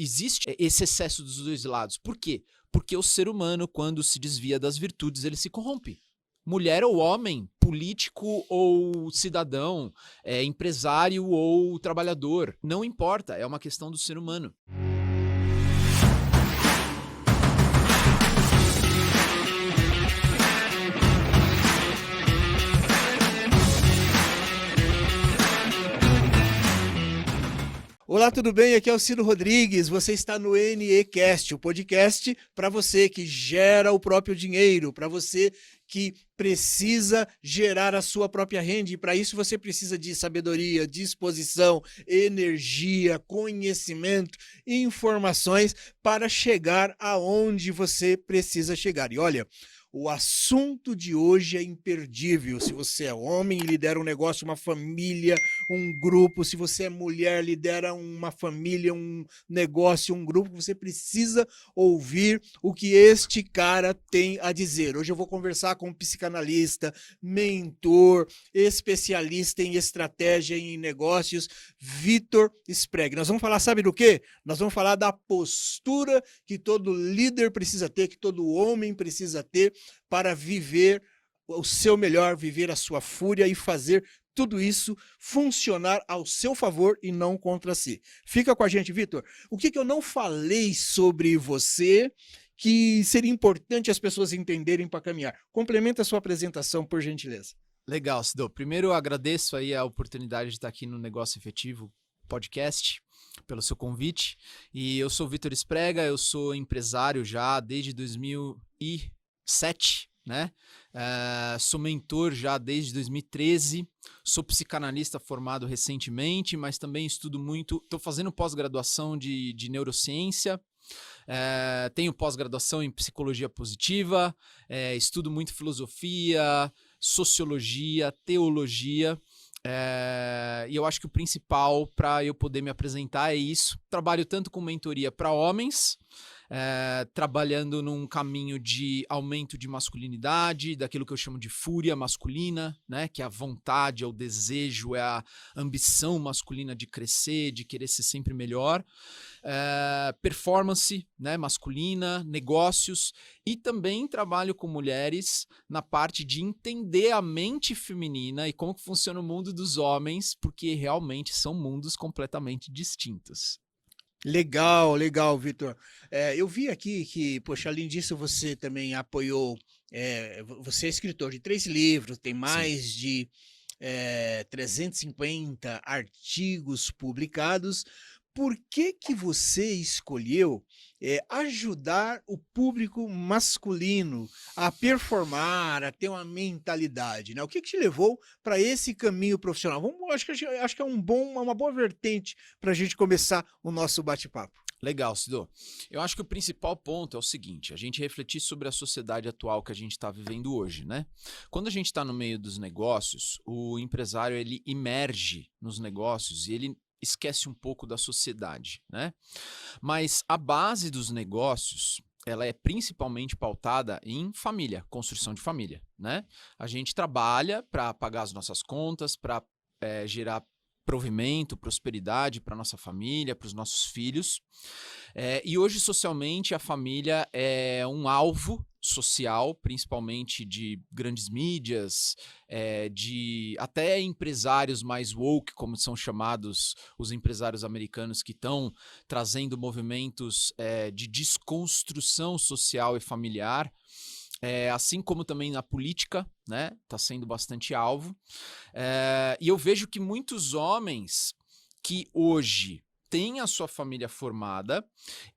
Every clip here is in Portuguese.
existe esse excesso dos dois lados. Por quê? Porque o ser humano, quando se desvia das virtudes, ele se corrompe. Mulher ou homem, político ou cidadão, empresário ou trabalhador, não importa, é uma questão do ser humano. Olá, tudo bem? Aqui é o Ciro Rodrigues, você está no NEcast, o podcast para você que gera o próprio dinheiro, para você que precisa gerar a sua própria renda e para isso você precisa de sabedoria, disposição, energia, conhecimento, informações para chegar aonde você precisa chegar. E olha, o assunto de hoje é imperdível. Se você é homem, lidera um negócio, uma família, um grupo. Se você é mulher, lidera uma família, um negócio, um grupo. Você precisa ouvir o que este cara tem a dizer. Hoje eu vou conversar com um psicanalista, mentor, especialista em estratégia e em negócios, Vitor Sprague. Nós vamos falar, sabe do quê? Nós vamos falar da postura que todo líder precisa ter, que todo homem precisa ter, para viver o seu melhor, viver a sua fúria e fazer tudo isso funcionar ao seu favor e não contra si. Fica com a gente, Vitor. O que eu não falei sobre você que seria importante as pessoas entenderem para caminhar? Complementa a sua apresentação, por gentileza. Legal, Cido. Primeiro eu agradeço aí a oportunidade de estar aqui no Negócio Efetivo podcast, pelo seu convite. E eu sou o Vitor Sprague, eu sou empresário já desde 2007, né? Sou mentor já desde 2013, sou psicanalista formado recentemente, mas também estudo muito, estou fazendo pós-graduação de neurociência, tenho pós-graduação em psicologia positiva, estudo muito filosofia, sociologia, teologia, e eu acho que o principal para eu poder me apresentar é isso. Trabalho tanto com mentoria para homens, trabalhando num caminho de aumento de masculinidade, daquilo que eu chamo de fúria masculina, né? Que é a vontade, é o desejo, é a ambição masculina de crescer, de querer ser sempre melhor. Performance, né, masculina, negócios, e também trabalho com mulheres na parte de entender a mente feminina e como que funciona o mundo dos homens, porque realmente são mundos completamente distintos. Legal, legal, Vitor. Eu vi aqui que, poxa, além disso, você também apoiou, você é escritor de 3 livros, tem mais Sim. de 350 artigos publicados. Por que você escolheu ajudar o público masculino a performar, a ter uma mentalidade, né? O que te levou para esse caminho profissional? Acho que é uma boa vertente para a gente começar o nosso bate-papo. Legal, Cido. Eu acho que o principal ponto é o seguinte, a gente refletir sobre a sociedade atual que a gente está vivendo hoje, né? Quando a gente está no meio dos negócios, o empresário ele emerge nos negócios e ele esquece um pouco da sociedade, né? Mas a base dos negócios, ela é principalmente pautada em família, construção de família, né? A gente trabalha para pagar as nossas contas, para gerar provimento, prosperidade para nossa família, para os nossos filhos. E hoje, socialmente, a família é um alvo social, principalmente de grandes mídias, de até empresários mais woke, como são chamados os empresários americanos, que estão trazendo movimentos de desconstrução social e familiar. Assim como também na política, né, está sendo bastante alvo. E eu vejo que muitos homens que hoje têm a sua família formada,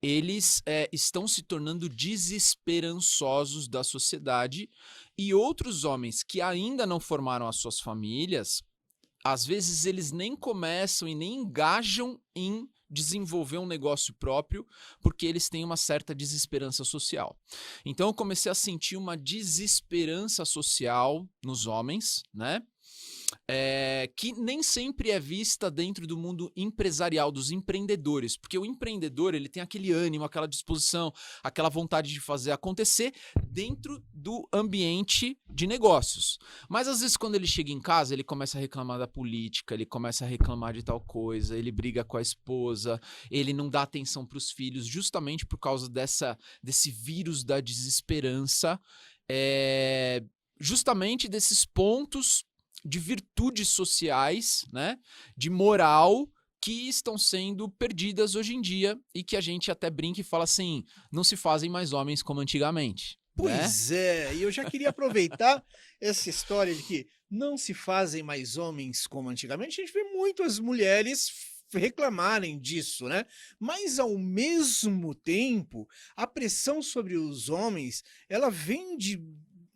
eles estão se tornando desesperançosos da sociedade, e outros homens que ainda não formaram as suas famílias, às vezes eles nem começam e nem engajam em desenvolver um negócio próprio, porque eles têm uma certa desesperança social. Então eu comecei a sentir uma desesperança social nos homens, né? que nem sempre é vista dentro do mundo empresarial, dos empreendedores, porque o empreendedor ele tem aquele ânimo, aquela disposição, aquela vontade de fazer acontecer dentro do ambiente de negócios. Mas às vezes quando ele chega em casa, ele começa a reclamar da política, ele começa a reclamar de tal coisa, ele briga com a esposa, ele não dá atenção para os filhos, justamente por causa desse vírus da desesperança, justamente desses pontos de virtudes sociais, né, de moral, que estão sendo perdidas hoje em dia e que a gente até brinca e fala assim, não se fazem mais homens como antigamente. Pois é, e eu já queria aproveitar essa história de que não se fazem mais homens como antigamente. A gente vê muitas mulheres reclamarem disso, né? Mas ao mesmo tempo, a pressão sobre os homens, ela vem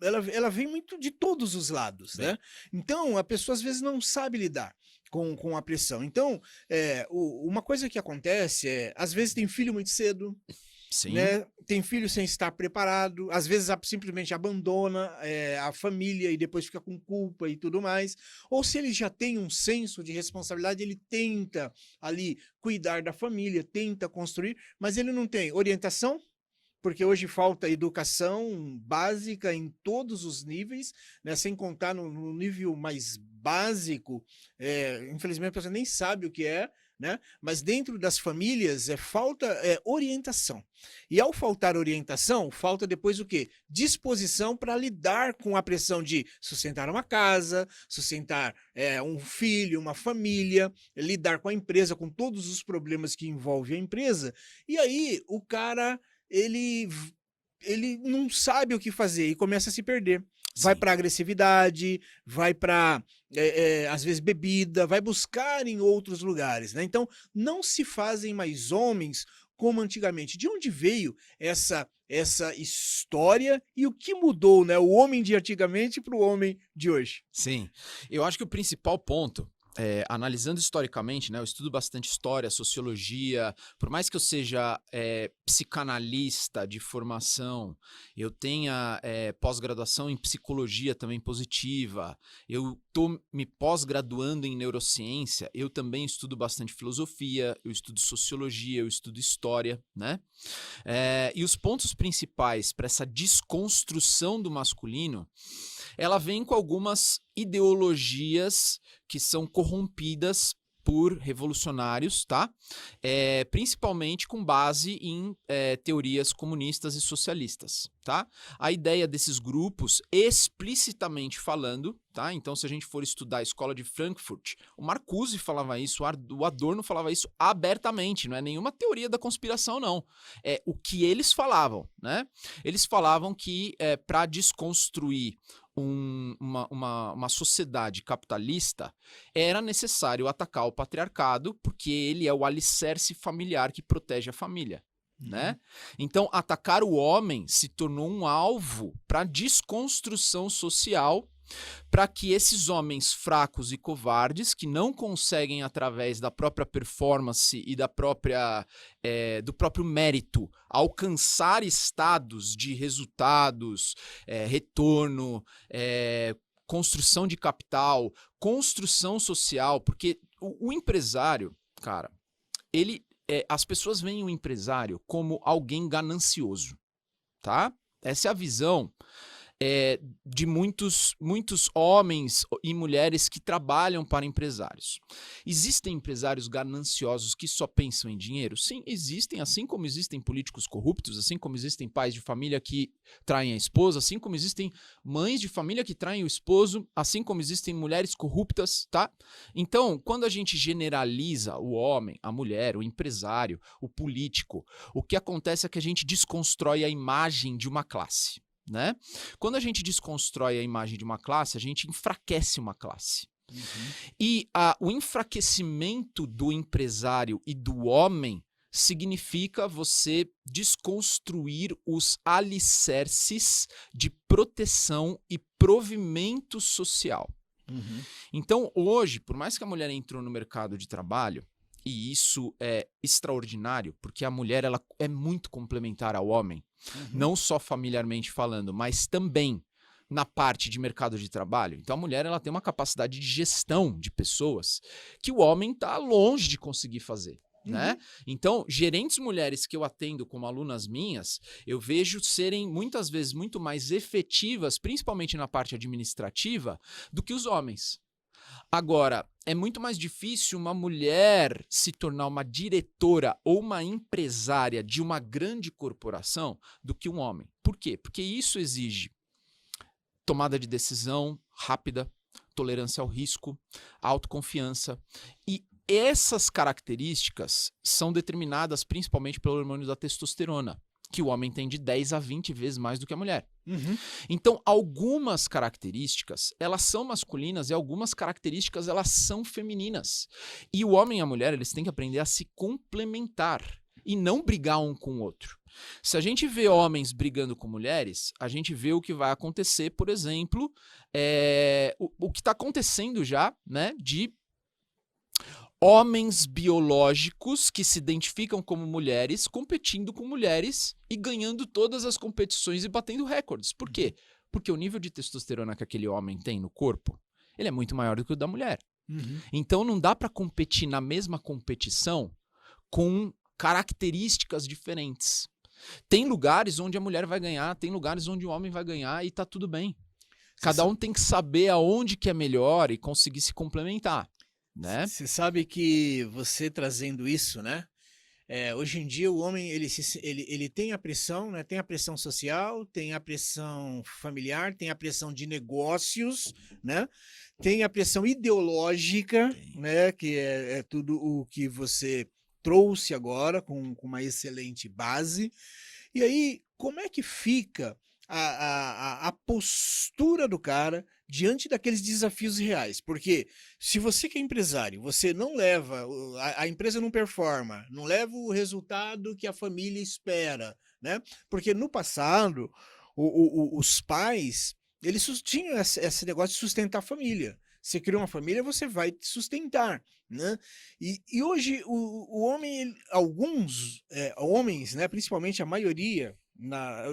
ela vem muito de todos os lados, né? Então, a pessoa às vezes não sabe lidar com a pressão. Então, uma coisa que acontece às vezes tem filho muito cedo, Sim. né? Tem filho sem estar preparado, às vezes simplesmente abandona a família e depois fica com culpa e tudo mais. Ou se ele já tem um senso de responsabilidade, ele tenta ali cuidar da família, tenta construir, mas ele não tem orientação, porque hoje falta educação básica em todos os níveis, né? Sem contar no nível mais básico, infelizmente a pessoa nem sabe o que é, né? Mas dentro das famílias falta orientação. E ao faltar orientação, falta depois o quê? Disposição para lidar com a pressão de sustentar uma casa, sustentar um filho, uma família, lidar com a empresa, com todos os problemas que envolvem a empresa. E aí o cara ele não sabe o que fazer e começa a se perder. Vai para agressividade, vai para, às vezes, bebida, vai buscar em outros lugares, né? Então, não se fazem mais homens como antigamente. De onde veio essa história e o que mudou, né? O homem de antigamente para o homem de hoje? Sim, eu acho que o principal ponto, analisando historicamente, né, eu estudo bastante história, sociologia, por mais que eu seja psicanalista de formação, eu tenha pós-graduação em psicologia também positiva, eu estou me pós-graduando em neurociência, eu também estudo bastante filosofia, eu estudo sociologia, eu estudo história, né? E os pontos principais para essa desconstrução do masculino, ela vem com algumas ideologias que são corrompidas por revolucionários, tá? Principalmente com base em teorias comunistas e socialistas, tá? A ideia desses grupos, explicitamente falando, tá? Então, se a gente for estudar a escola de Frankfurt, o Marcuse falava isso, o Adorno falava isso abertamente, não é nenhuma teoria da conspiração, não. É o que eles falavam, né? Eles falavam que para desconstruir uma sociedade capitalista, era necessário atacar o patriarcado, porque ele é o alicerce familiar que protege a família. Né? Então, atacar o homem se tornou um alvo para desconstrução social, para que esses homens fracos e covardes, que não conseguem, através da própria performance e do próprio mérito, alcançar estados de resultados, retorno, construção de capital, construção social, porque o empresário, cara, as pessoas veem o empresário como alguém ganancioso, tá? Essa é a visão de muitos homens e mulheres que trabalham para empresários. Existem empresários gananciosos que só pensam em dinheiro? Sim, existem, assim como existem políticos corruptos, assim como existem pais de família que traem a esposa, assim como existem mães de família que traem o esposo, assim como existem mulheres corruptas, tá? Então, quando a gente generaliza o homem, a mulher, o empresário, o político, o que acontece é que a gente desconstrói a imagem de uma classe. Né? Quando a gente desconstrói a imagem de uma classe, a gente enfraquece uma classe. E o enfraquecimento do empresário e do homem significa você desconstruir os alicerces de proteção e provimento social. Então, hoje, por mais que a mulher entrou no mercado de trabalho, e isso é extraordinário, porque a mulher ela é muito complementar ao homem, não só familiarmente falando, mas também na parte de mercado de trabalho. Então a mulher ela tem uma capacidade de gestão de pessoas que o homem está longe de conseguir fazer. Né? Então, gerentes mulheres que eu atendo como alunas minhas, eu vejo serem muitas vezes muito mais efetivas, principalmente na parte administrativa, do que os homens. Agora, é muito mais difícil uma mulher se tornar uma diretora ou uma empresária de uma grande corporação do que um homem. Por quê? Porque isso exige tomada de decisão rápida, tolerância ao risco, autoconfiança. E essas características são determinadas principalmente pelo hormônio da testosterona, que o homem tem de 10 a 20 vezes mais do que a mulher. Então, algumas características, elas são masculinas e algumas características, elas são femininas. E o homem e a mulher, eles têm que aprender a se complementar e não brigar um com o outro. Se a gente vê homens brigando com mulheres, a gente vê o que vai acontecer, por exemplo, o que está acontecendo já, né, de homens biológicos que se identificam como mulheres, competindo com mulheres e ganhando todas as competições e batendo recordes. Por quê? Porque o nível de testosterona que aquele homem tem no corpo, ele é muito maior do que o da mulher. Então não dá para competir na mesma competição com características diferentes. Tem lugares onde a mulher vai ganhar, tem lugares onde o homem vai ganhar e tá tudo bem. Cada um tem que saber aonde que é melhor e conseguir se complementar. Né? Você sabe que você trazendo isso, né? Hoje em dia o homem ele tem a pressão, né? Tem a pressão social, tem a pressão familiar, tem a pressão de negócios, né? Tem a pressão ideológica, né? Que é tudo o que você trouxe agora com uma excelente base. E aí, como é que fica a postura do cara diante daqueles desafios reais? Porque se você que é empresário, você não leva, a empresa não performa, não leva o resultado que a família espera, né? Porque no passado, os pais, eles tinham esse negócio de sustentar a família. Você criou uma família, você vai te sustentar, né? E hoje o homem, alguns homens, né, principalmente a maioria,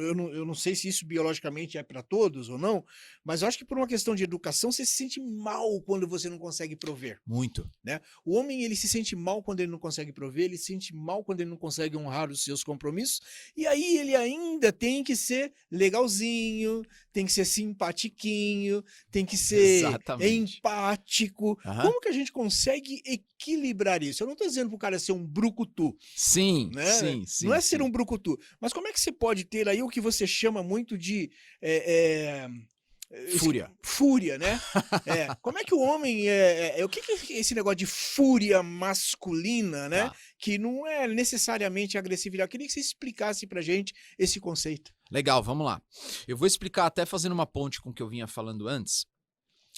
eu não sei se isso biologicamente é para todos ou não, mas eu acho que por uma questão de educação você se sente mal quando você não consegue prover. Muito. Né? O homem ele se sente mal quando ele não consegue prover, ele se sente mal quando ele não consegue honrar os seus compromissos, e aí ele ainda tem que ser legalzinho, tem que ser simpatiquinho, tem que ser empático. Como que a gente consegue equilibrar isso? Eu não estou dizendo para o cara ser um brucutu. Sim, né? sim. Não é ser um brucutu, mas como é que você pode ter aí o que você chama muito de fúria. Fúria, né? Como é que o homem o que é esse negócio de fúria masculina, né? Que não é necessariamente agressividade. Eu queria que você explicasse pra gente esse conceito. Legal, vamos lá. Eu vou explicar até fazendo uma ponte com o que eu vinha falando antes.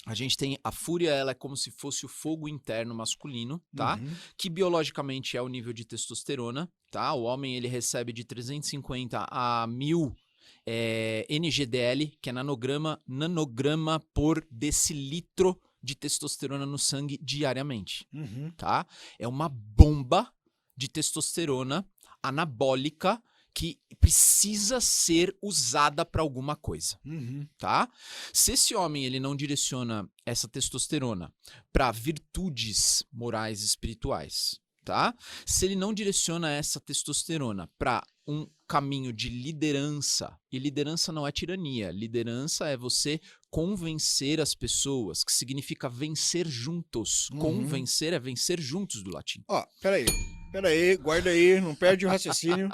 A gente tem a fúria, ela é como se fosse o fogo interno masculino, tá? Que biologicamente é o nível de testosterona, tá? O homem, ele recebe de 350 a 1000 NGDL, que é nanograma por decilitro de testosterona no sangue diariamente, tá? É uma bomba de testosterona anabólica que precisa ser usada para alguma coisa, tá? Se esse homem ele não direciona essa testosterona para virtudes morais e espirituais, tá? Se ele não direciona essa testosterona para um caminho de liderança, e liderança não é tirania, liderança é você convencer as pessoas, que significa vencer juntos. Convencer é vencer juntos do latim. Peraí, guarda aí, não perde o raciocínio.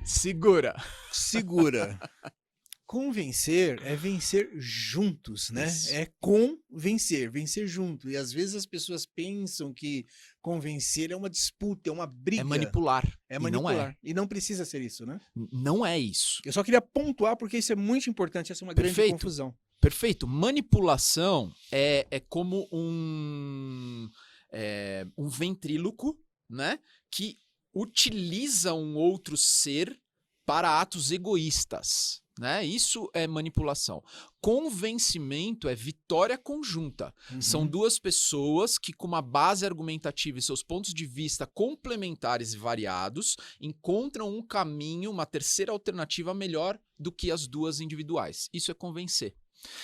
Segura. Convencer é vencer juntos, né? Isso. É convencer, vencer junto. E às vezes as pessoas pensam que convencer é uma disputa, é uma briga. É manipular. É manipular. E não precisa ser isso, né? Não é isso. Eu só queria pontuar porque isso é muito importante, essa é uma grande confusão. Perfeito. Manipulação é como um ventríloco, né? Que utiliza um outro ser para atos egoístas. né? Isso é manipulação. Convencimento é vitória conjunta. São duas pessoas que, com uma base argumentativa e seus pontos de vista complementares e variados, encontram um caminho, uma terceira alternativa melhor do que as duas individuais. Isso é convencer.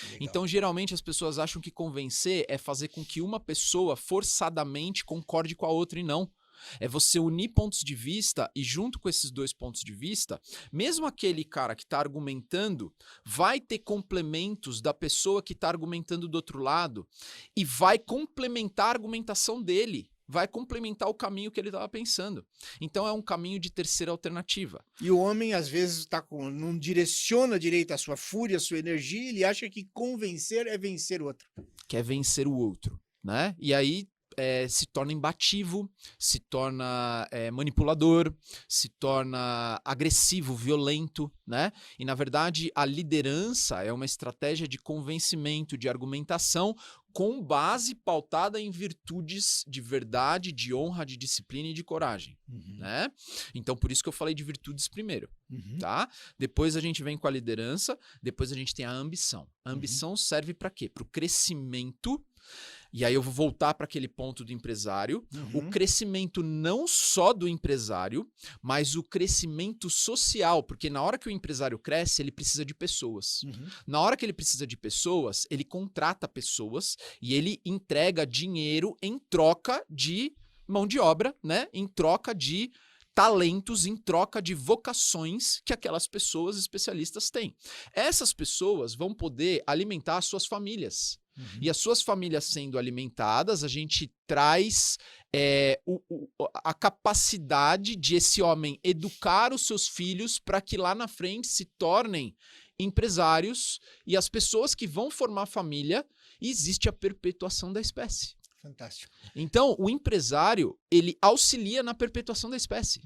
Legal. Então, geralmente, as pessoas acham que convencer é fazer com que uma pessoa forçadamente concorde com a outra, e não. É você unir pontos de vista e, junto com esses dois pontos de vista, mesmo aquele cara que está argumentando vai ter complementos da pessoa que está argumentando do outro lado e vai complementar a argumentação dele, vai complementar o caminho que ele estava pensando. Então é um caminho de terceira alternativa. E o homem, às vezes, não direciona direito a sua fúria, a sua energia, ele acha que convencer é vencer o outro. Quer vencer o outro, né? E aí se torna imbativo, se torna manipulador, se torna agressivo, violento, né? E, na verdade, a liderança é uma estratégia de convencimento, de argumentação, com base pautada em virtudes de verdade, de honra, de disciplina e de coragem, né? Então, por isso que eu falei de virtudes primeiro, tá? Depois a gente vem com a liderança, depois a gente tem a ambição. A ambição serve para quê? Para o crescimento. E aí eu vou voltar para aquele ponto do empresário. O crescimento não só do empresário, mas o crescimento social, porque na hora que o empresário cresce, ele precisa de pessoas. Na hora que ele precisa de pessoas, ele contrata pessoas e ele entrega dinheiro em troca de mão de obra, né? Em troca de talentos, em troca de vocações que aquelas pessoas especialistas têm. Essas pessoas vão poder alimentar as suas famílias. E as suas famílias sendo alimentadas, a gente traz a capacidade de esse homem educar os seus filhos para que lá na frente se tornem empresários, e as pessoas que vão formar família, existe a perpetuação da espécie. Fantástico. Então, o empresário, ele auxilia na perpetuação da espécie.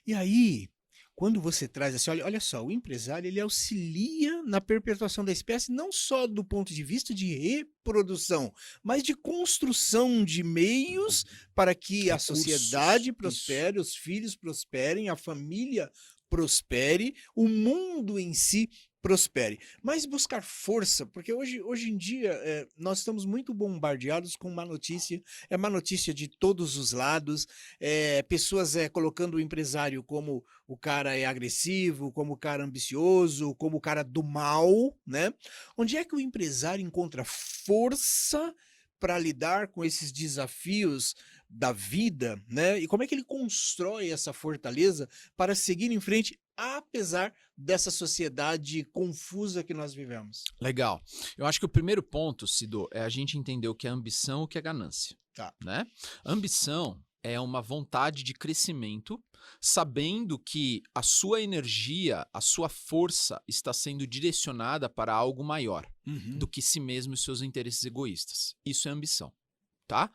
E aí, quando você traz assim, olha só, o empresário, ele auxilia na perpetuação da espécie, não só do ponto de vista de reprodução, mas de construção de meios para que a sociedade prospere, os filhos prosperem, a família prospere, o mundo em si prospere. Mas buscar força, porque hoje em dia nós estamos muito bombardeados com má notícia, é má notícia de todos os lados, pessoas colocando o empresário como o cara agressivo, como o cara ambicioso, como o cara do mal, né? Onde é que o empresário encontra força para lidar com esses desafios da vida, né? E como é que ele constrói essa fortaleza para seguir em frente, apesar dessa sociedade confusa que nós vivemos? Legal. Eu acho que o primeiro ponto, Cido, é a gente entender o que é ambição e o que é ganância. Tá. Né? Ambição é uma vontade de crescimento, sabendo que a sua energia, a sua força está sendo direcionada para algo maior do que si mesmo e seus interesses egoístas. Isso é ambição, tá?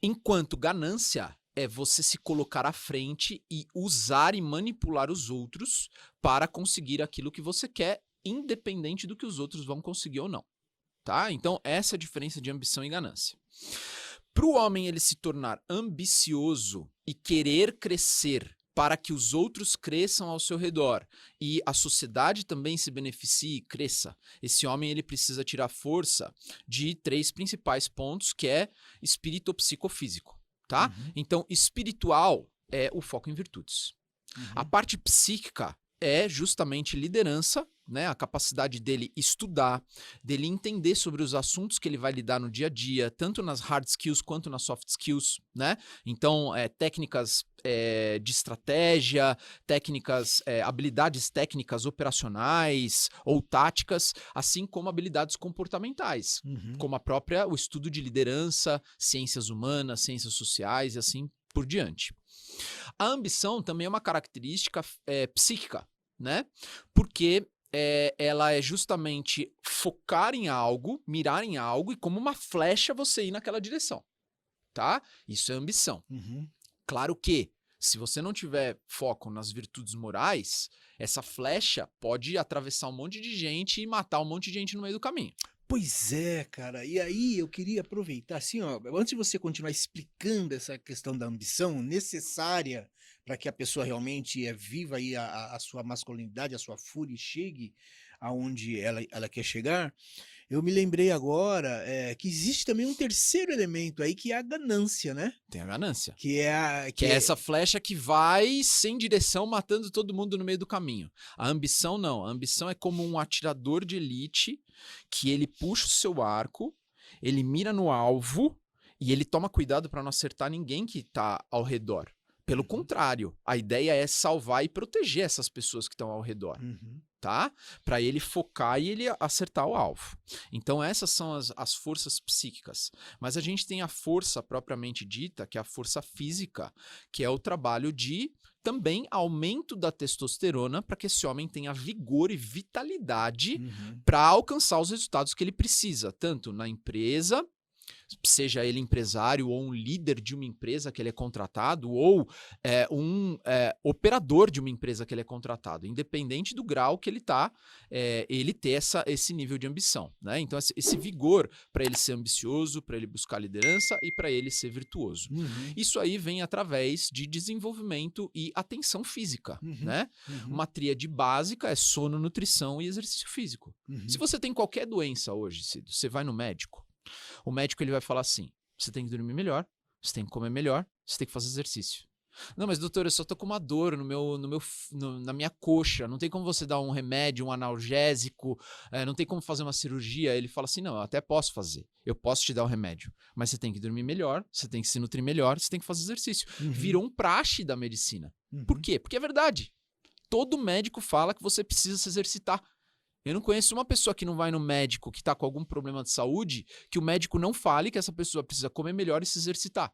Enquanto ganância é você se colocar à frente e usar e manipular os outros para conseguir aquilo que você quer, independente do que os outros vão conseguir ou não, tá? Então, essa é a diferença de ambição e ganância. Para o homem ele se tornar ambicioso e querer crescer para que os outros cresçam ao seu redor e a sociedade também se beneficie e cresça, esse homem ele precisa tirar força de 3 principais pontos, que é espírito, psicofísico, tá? Então, espiritual é o foco em virtudes. A parte psíquica é justamente liderança, né? A capacidade dele estudar, dele entender sobre os assuntos que ele vai lidar no dia a dia, tanto nas hard skills quanto nas soft skills, né? Então, técnicas de estratégia, habilidades técnicas operacionais ou táticas, assim como habilidades comportamentais, como o estudo de liderança, ciências humanas, ciências sociais e assim por diante. A ambição também é uma característica psíquica, né? Porque ela é justamente focar em algo, mirar em algo e como uma flecha você ir naquela direção, tá? Isso é ambição. Claro que, se você não tiver foco nas virtudes morais, essa flecha pode atravessar um monte de gente e matar um monte de gente no meio do caminho. Pois é, cara. E aí eu queria aproveitar, assim, ó, antes de você continuar explicando essa questão da ambição necessária para que a pessoa realmente viva aí a sua masculinidade, a sua fúria e chegue aonde ela quer chegar, eu me lembrei agora que existe também um terceiro elemento aí, que é a ganância, né? Tem a ganância. Que é Que é essa flecha que vai sem direção, matando todo mundo no meio do caminho. A ambição não. A ambição é como um atirador de elite que ele puxa o seu arco, ele mira no alvo e ele toma cuidado para não acertar ninguém que está ao redor. Pelo contrário, a ideia é salvar e proteger essas pessoas que estão ao redor. Tá? Para ele focar e ele acertar o alvo. Então essas são as forças psíquicas. Mas a gente tem a força propriamente dita, que é a força física, que é o trabalho de também aumento da testosterona para que esse homem tenha vigor e vitalidade para alcançar os resultados que ele precisa, tanto na empresa, seja ele empresário ou um líder de uma empresa que ele é contratado, ou um operador de uma empresa que ele é contratado, independente do grau que ele está, ele ter esse nível de ambição, né? Então esse vigor para ele ser ambicioso, para ele buscar liderança e para ele ser virtuoso. Isso aí vem através de desenvolvimento e atenção física, né? Uma tríade básica é sono, nutrição e exercício físico. Se você tem qualquer doença hoje, Cido, você vai no médico, o médico ele vai falar assim: você tem que dormir melhor, você tem que comer melhor, você tem que fazer exercício. Não, mas doutor, eu só tô com uma dor na minha coxa, não tem como você dar um remédio, um analgésico, não tem como fazer uma cirurgia. Ele fala assim: não, eu até posso fazer, eu posso te dar o remédio, mas você tem que dormir melhor, você tem que se nutrir melhor, você tem que fazer exercício. Virou um praxe da medicina. Por quê? Porque é verdade. Todo médico fala que você precisa se exercitar. Eu não conheço uma pessoa que não vai no médico que está com algum problema de saúde, que o médico não fale que essa pessoa precisa comer melhor e se exercitar.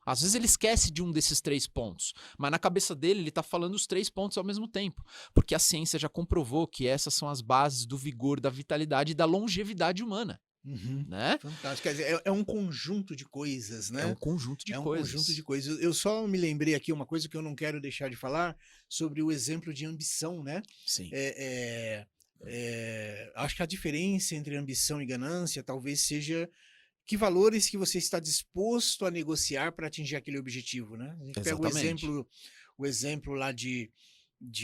Às vezes ele esquece de um desses 3 pontos, mas na cabeça dele ele está falando os 3 pontos ao mesmo tempo, porque a ciência já comprovou que essas são as bases do vigor, da vitalidade e da longevidade humana. Né? Fantástico. Quer dizer, é um conjunto de coisas, né? É um conjunto de coisas. Conjunto de coisas. Eu só me lembrei aqui uma coisa que eu não quero deixar de falar sobre o exemplo de ambição, né? Sim. Acho que a diferença entre ambição e ganância talvez seja que valores que você está disposto a negociar para atingir aquele objetivo, né? A gente Exatamente. pega o exemplo lá de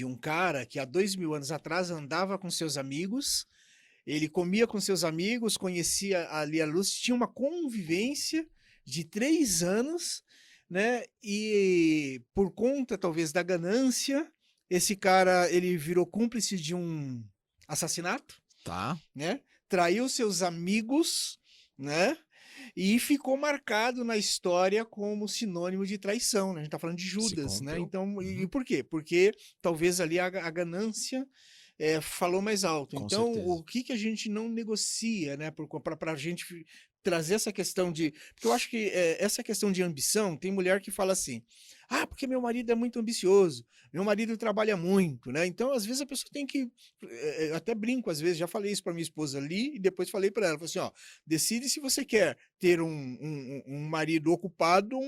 um cara que há 2000 anos atrás andava com seus amigos, ele comia com seus amigos, conhecia ali a luz, tinha uma convivência de 3 anos, né? E por conta talvez da ganância, esse cara ele virou cúmplice de um assassinato, Tá. né? Traiu seus amigos, né? E ficou marcado na história como sinônimo de traição, né? A gente tá falando de Judas, né? Então, e por quê? Porque talvez ali a ganância falou mais alto. Com então, certeza. o que a gente não negocia, né? Para a gente trazer essa questão de... Porque eu acho que essa questão de ambição, tem mulher que fala assim: ah, porque meu marido é muito ambicioso, meu marido trabalha muito, né? Então, às vezes, a pessoa tem que... até brinco, às vezes, já falei isso para minha esposa ali, e depois falei para ela, falei assim, ó, decide se você quer ter um marido ocupado ou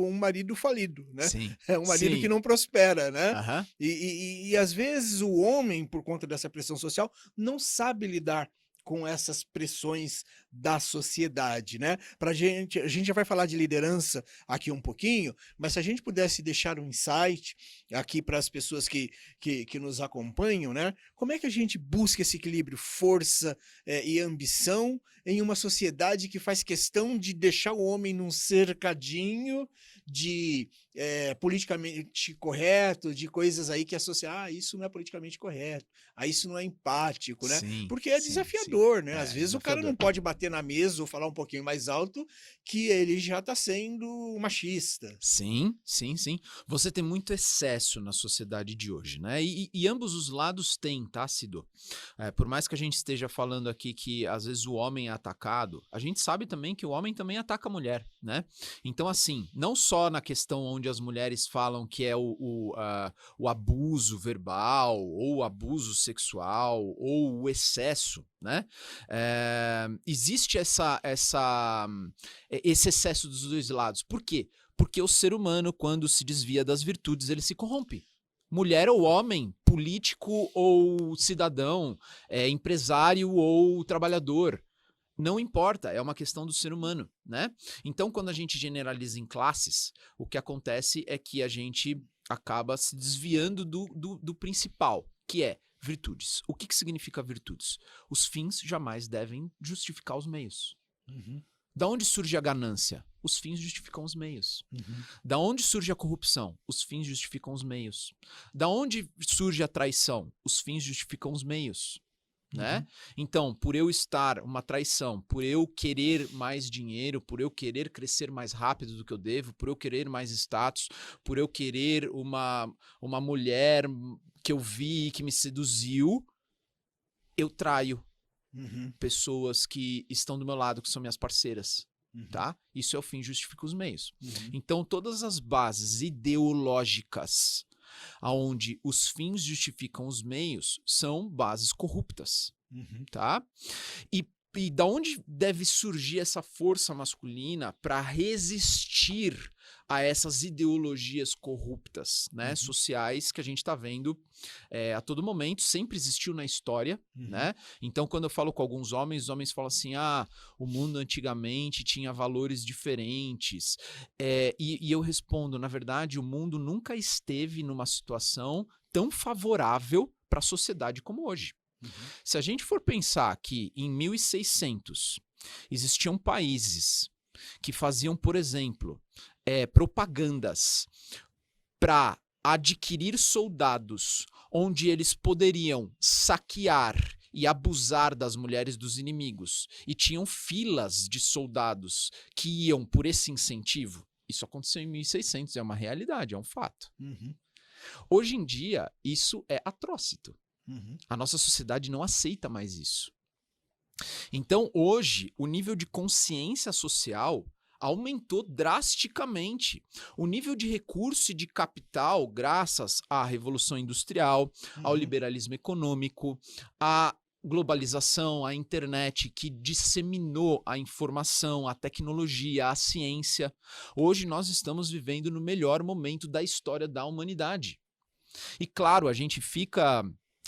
um marido falido, né? Sim. É um marido que não prospera, né? Aham. E às vezes o homem, por conta dessa pressão social, não sabe lidar com essas pressões da sociedade, né? A gente já vai falar de liderança aqui um pouquinho, mas se a gente pudesse deixar um insight aqui para as pessoas que nos acompanham, né? Como é que a gente busca esse equilíbrio, força e ambição em uma sociedade que faz questão de deixar o homem num cercadinho de politicamente correto, de coisas aí que associam, isso não é politicamente correto, isso não é empático, né? Sim, Porque é desafiador, né? Às vezes o cara desafiador. não pode bater na mesa ou falar um pouquinho mais alto que ele já está sendo machista. Sim. Você tem muito excesso na sociedade de hoje, né? E ambos os lados têm, tá, Cido? Por mais que a gente esteja falando aqui que às vezes o homem é atacado, a gente sabe também que o homem também ataca a mulher, né? Então, assim, não só na questão onde as mulheres falam que é o abuso verbal, ou o abuso sexual, ou o excesso, né? Existe esse excesso dos dois lados. Por quê? Porque o ser humano, quando se desvia das virtudes, ele se corrompe. Mulher ou homem, político ou cidadão, empresário ou trabalhador, não importa, é uma questão do ser humano, né? Então, quando a gente generaliza em classes, o que acontece é que a gente acaba se desviando do principal, que é Virtudes. O que significa virtudes? Os fins jamais devem justificar os meios. Uhum. Da onde surge a ganância? Os fins justificam os meios. Uhum. Da onde surge a corrupção? Os fins justificam os meios. Da onde surge a traição? Os fins justificam os meios. Né? Uhum. Então, por eu estar uma traição, por eu querer mais dinheiro, por eu querer crescer mais rápido do que eu devo, por eu querer mais status, por eu querer uma mulher que eu vi que me seduziu, eu traio Uhum. pessoas que estão do meu lado, que são minhas parceiras. Uhum. Tá? Isso é o fim justifica os meios. Uhum. Então, todas as bases ideológicas onde os fins justificam os meios são bases corruptas, Uhum. tá? E da onde deve surgir essa força masculina para resistir a essas ideologias corruptas, né, sociais que a gente está vendo a todo momento, sempre existiu na história, né? Então, quando eu falo com alguns homens, os homens falam assim, o mundo antigamente tinha valores diferentes, e eu respondo, na verdade, o mundo nunca esteve numa situação tão favorável para a sociedade como hoje. Se a gente for pensar que em 1600 existiam países que faziam, por exemplo, propagandas para adquirir soldados onde eles poderiam saquear e abusar das mulheres dos inimigos e tinham filas de soldados que iam por esse incentivo, isso aconteceu em 1600, é uma realidade, é um fato. Hoje em dia, isso é atrócito. A nossa sociedade não aceita mais isso. Então, hoje, o nível de consciência social aumentou drasticamente. O nível de recurso e de capital, graças à Revolução Industrial, ao liberalismo econômico, à globalização, à internet que disseminou a informação, a tecnologia, a ciência. Hoje nós estamos vivendo no melhor momento da história da humanidade. E claro, a gente fica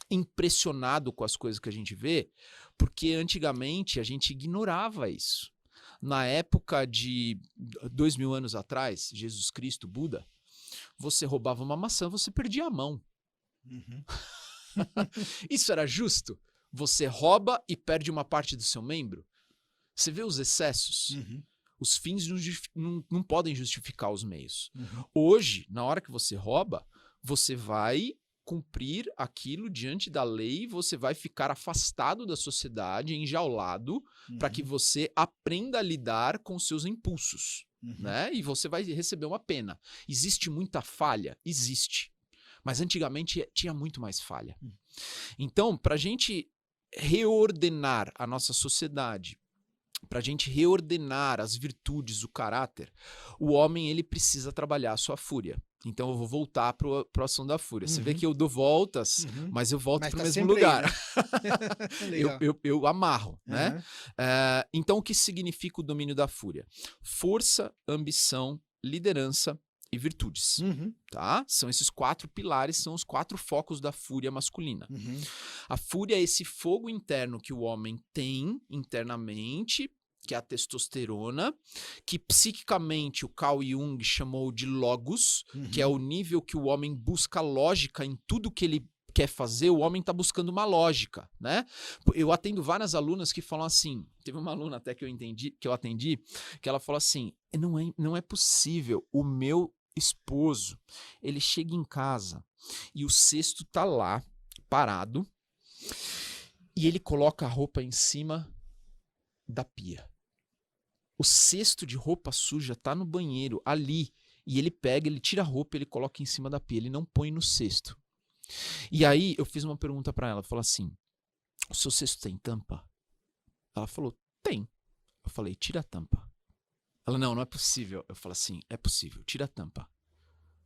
impressionado com as coisas que a gente vê, porque antigamente a gente ignorava isso. Na época de 2000 anos atrás, Jesus Cristo, Buda, você roubava uma maçã, você perdia a mão. Isso era justo? Você rouba e perde uma parte do seu membro? Você vê os excessos? Os fins não podem justificar os meios. Hoje, na hora que você rouba, você vai cumprir aquilo diante da lei, você vai ficar afastado da sociedade, enjaulado, para que você aprenda a lidar com seus impulsos, né? E você vai receber uma pena. Existe muita falha? Existe. Mas antigamente tinha muito mais falha. Então, para a gente reordenar a nossa sociedade, para a gente reordenar as virtudes, o caráter, o homem ele precisa trabalhar a sua fúria. Então eu vou voltar para ação da fúria. Você vê que eu dou voltas, mas eu volto para o mesmo lugar. Aí, né? eu amarro, né? Então o que significa o domínio da fúria? Força, ambição, liderança e virtudes. Tá? São esses 4 pilares, são os 4 focos da fúria masculina. A fúria é esse fogo interno que o homem tem internamente, que é a testosterona, que psiquicamente o Carl Jung chamou de logos, que é o nível que o homem busca lógica em tudo que ele quer fazer, o homem está buscando uma lógica, né? Eu atendo várias alunas que falam assim, teve uma aluna até que eu atendi, que ela falou assim, não é possível, o meu esposo, ele chega em casa e o cesto tá lá, parado, e ele coloca a roupa em cima da pia. O cesto de roupa suja tá no banheiro, ali, e ele pega, ele tira a roupa, ele coloca em cima da pia, ele não põe no cesto. E aí eu fiz uma pergunta para ela, falou assim, o seu cesto tem tampa? Ela falou, tem. Eu falei, tira a tampa. Ela, não é possível. Eu falei assim, é possível, tira a tampa.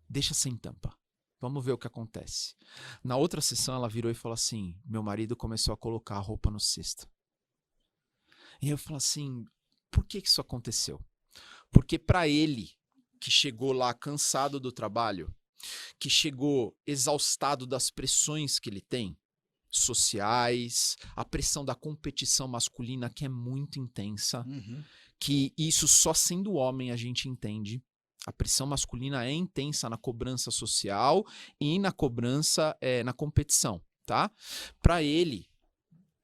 Deixa sem tampa. Vamos ver o que acontece. Na outra sessão ela virou e falou assim, meu marido começou a colocar a roupa no cesto. E eu falei assim, por que isso aconteceu? Porque para ele, que chegou lá cansado do trabalho, que chegou exaustado das pressões que ele tem, sociais, a pressão da competição masculina que é muito intensa, que isso só sendo homem a gente entende. A pressão masculina é intensa na cobrança social e na cobrança, na competição. tá? Para ele,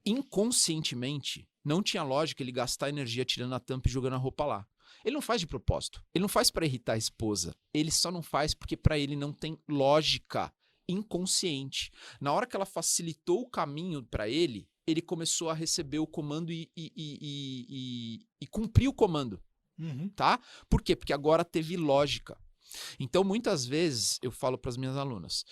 inconscientemente, não tinha lógica ele gastar energia tirando a tampa e jogando a roupa lá. Ele não faz de propósito. Ele não faz para irritar a esposa. Ele só não faz porque para ele não tem lógica inconsciente. Na hora que ela facilitou o caminho para ele, ele começou a receber o comando e cumprir o comando, tá? Por quê? Porque agora teve lógica. Então, muitas vezes, eu falo para as minhas alunas,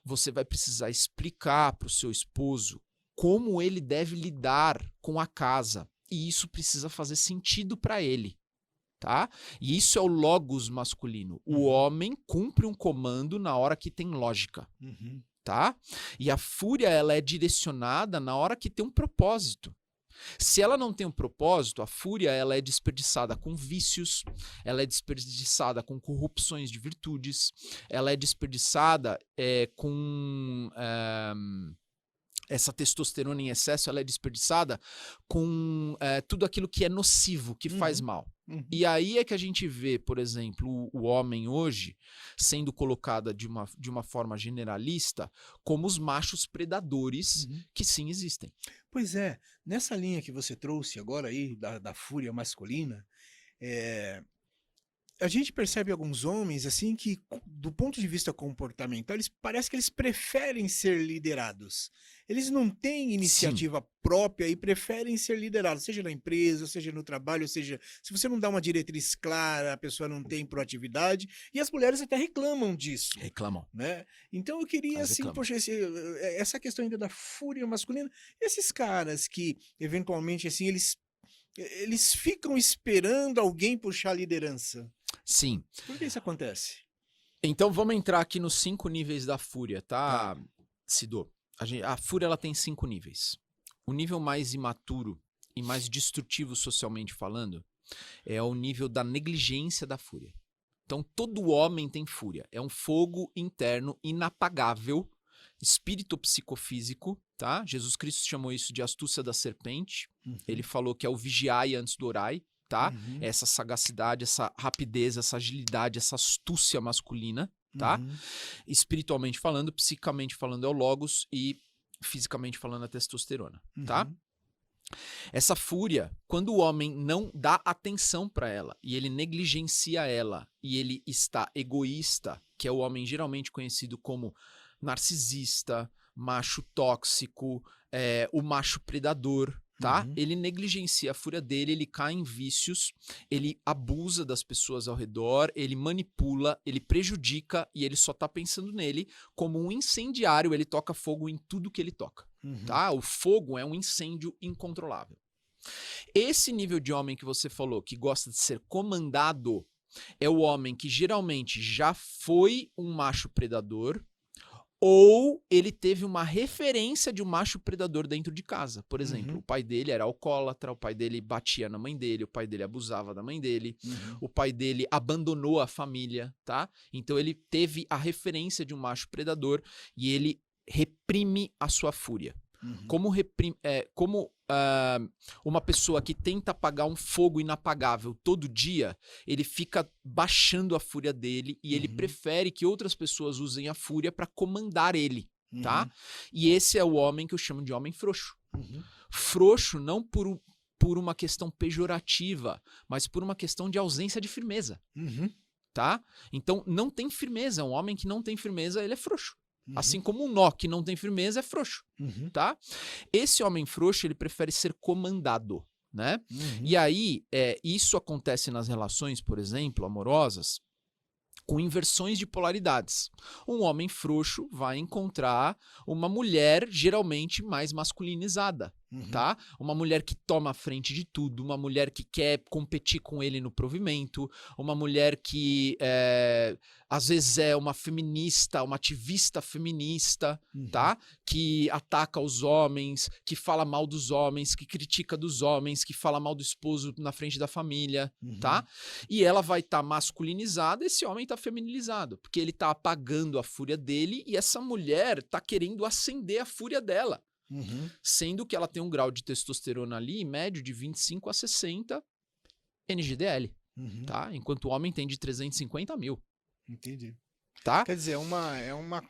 você vai precisar explicar para o seu esposo como ele deve lidar com a casa. E isso precisa fazer sentido para ele. Tá? E isso é o logos masculino. O homem cumpre um comando na hora que tem lógica. Tá? E a fúria ela é direcionada na hora que tem um propósito. Se ela não tem um propósito, a fúria ela é desperdiçada com vícios, ela é desperdiçada com corrupções de virtudes, ela é desperdiçada com... essa testosterona em excesso, ela é desperdiçada com tudo aquilo que é nocivo, que faz mal. E aí é que a gente vê, por exemplo, o homem hoje sendo colocado de uma forma generalista como os machos predadores que sim existem. Pois é, nessa linha que você trouxe agora aí, da fúria masculina, a gente percebe alguns homens, assim, que do ponto de vista comportamental, parece que eles preferem ser liderados. Eles não têm iniciativa própria e preferem ser liderados, seja na empresa, seja no trabalho, seja, se você não dá uma diretriz clara, a pessoa não tem proatividade, e as mulheres até reclamam disso. Reclamam. Né? Então eu queria, assim, poxa, essa questão ainda da fúria masculina, esses caras que, eventualmente, assim, eles ficam esperando alguém puxar a liderança. Sim. Por que isso acontece? Então vamos entrar aqui nos 5 níveis da fúria, tá, Sidô? A fúria ela tem 5 níveis. O nível mais imaturo e mais destrutivo socialmente falando é o nível da negligência da fúria. Então todo homem tem fúria. É um fogo interno inapagável, espírito psicofísico, tá? Jesus Cristo chamou isso de astúcia da serpente. Ele falou que é o vigiai antes do orai. Tá? Essa sagacidade, essa rapidez, essa agilidade, essa astúcia masculina, tá? Espiritualmente falando, psicamente falando é o logos e fisicamente falando a testosterona, tá? Essa fúria, quando o homem não dá atenção para ela e ele negligencia ela e ele está egoísta, que é o homem geralmente conhecido como narcisista, macho tóxico, o macho predador, tá? Ele negligencia a fúria dele, ele cai em vícios, ele abusa das pessoas ao redor, ele manipula, ele prejudica e ele só tá pensando nele como um incendiário, ele toca fogo em tudo que ele toca, tá? O fogo é um incêndio incontrolável. Esse nível de homem que você falou, que gosta de ser comandado, é o homem que geralmente já foi um macho predador, ou ele teve uma referência de um macho predador dentro de casa. Por exemplo, o pai dele era alcoólatra, o pai dele batia na mãe dele, o pai dele abusava da mãe dele, o pai dele abandonou a família, tá? Então ele teve a referência de um macho predador e ele reprime a sua fúria. Como uma pessoa que tenta apagar um fogo inapagável todo dia, ele fica baixando a fúria dele e ele prefere que outras pessoas usem a fúria para comandar ele, tá? E esse é o homem que eu chamo de homem frouxo. Frouxo não por uma questão pejorativa, mas por uma questão de ausência de firmeza, tá? Então não tem firmeza, um homem que não tem firmeza, ele é frouxo. Assim como um nó que não tem firmeza é frouxo, tá? Esse homem frouxo, ele prefere ser comandado, né? E aí, isso acontece nas relações, por exemplo, amorosas, com inversões de polaridades. Um homem frouxo vai encontrar uma mulher geralmente mais masculinizada, tá? Uma mulher que toma a frente de tudo, uma mulher que quer competir com ele no provimento, uma mulher que às vezes é uma feminista, uma ativista feminista, tá? Que ataca os homens, que fala mal dos homens, que critica dos homens, que fala mal do esposo na frente da família, tá? E ela vai estar masculinizada, esse homem tá feminilizado, porque ele tá apagando a fúria dele e essa mulher tá querendo acender a fúria dela. Sendo que ela tem um grau de testosterona ali, médio de 25 a 60 NGDL, tá? Enquanto o homem tem de 350 a 1000. Entendi. Tá? Quer dizer, é uma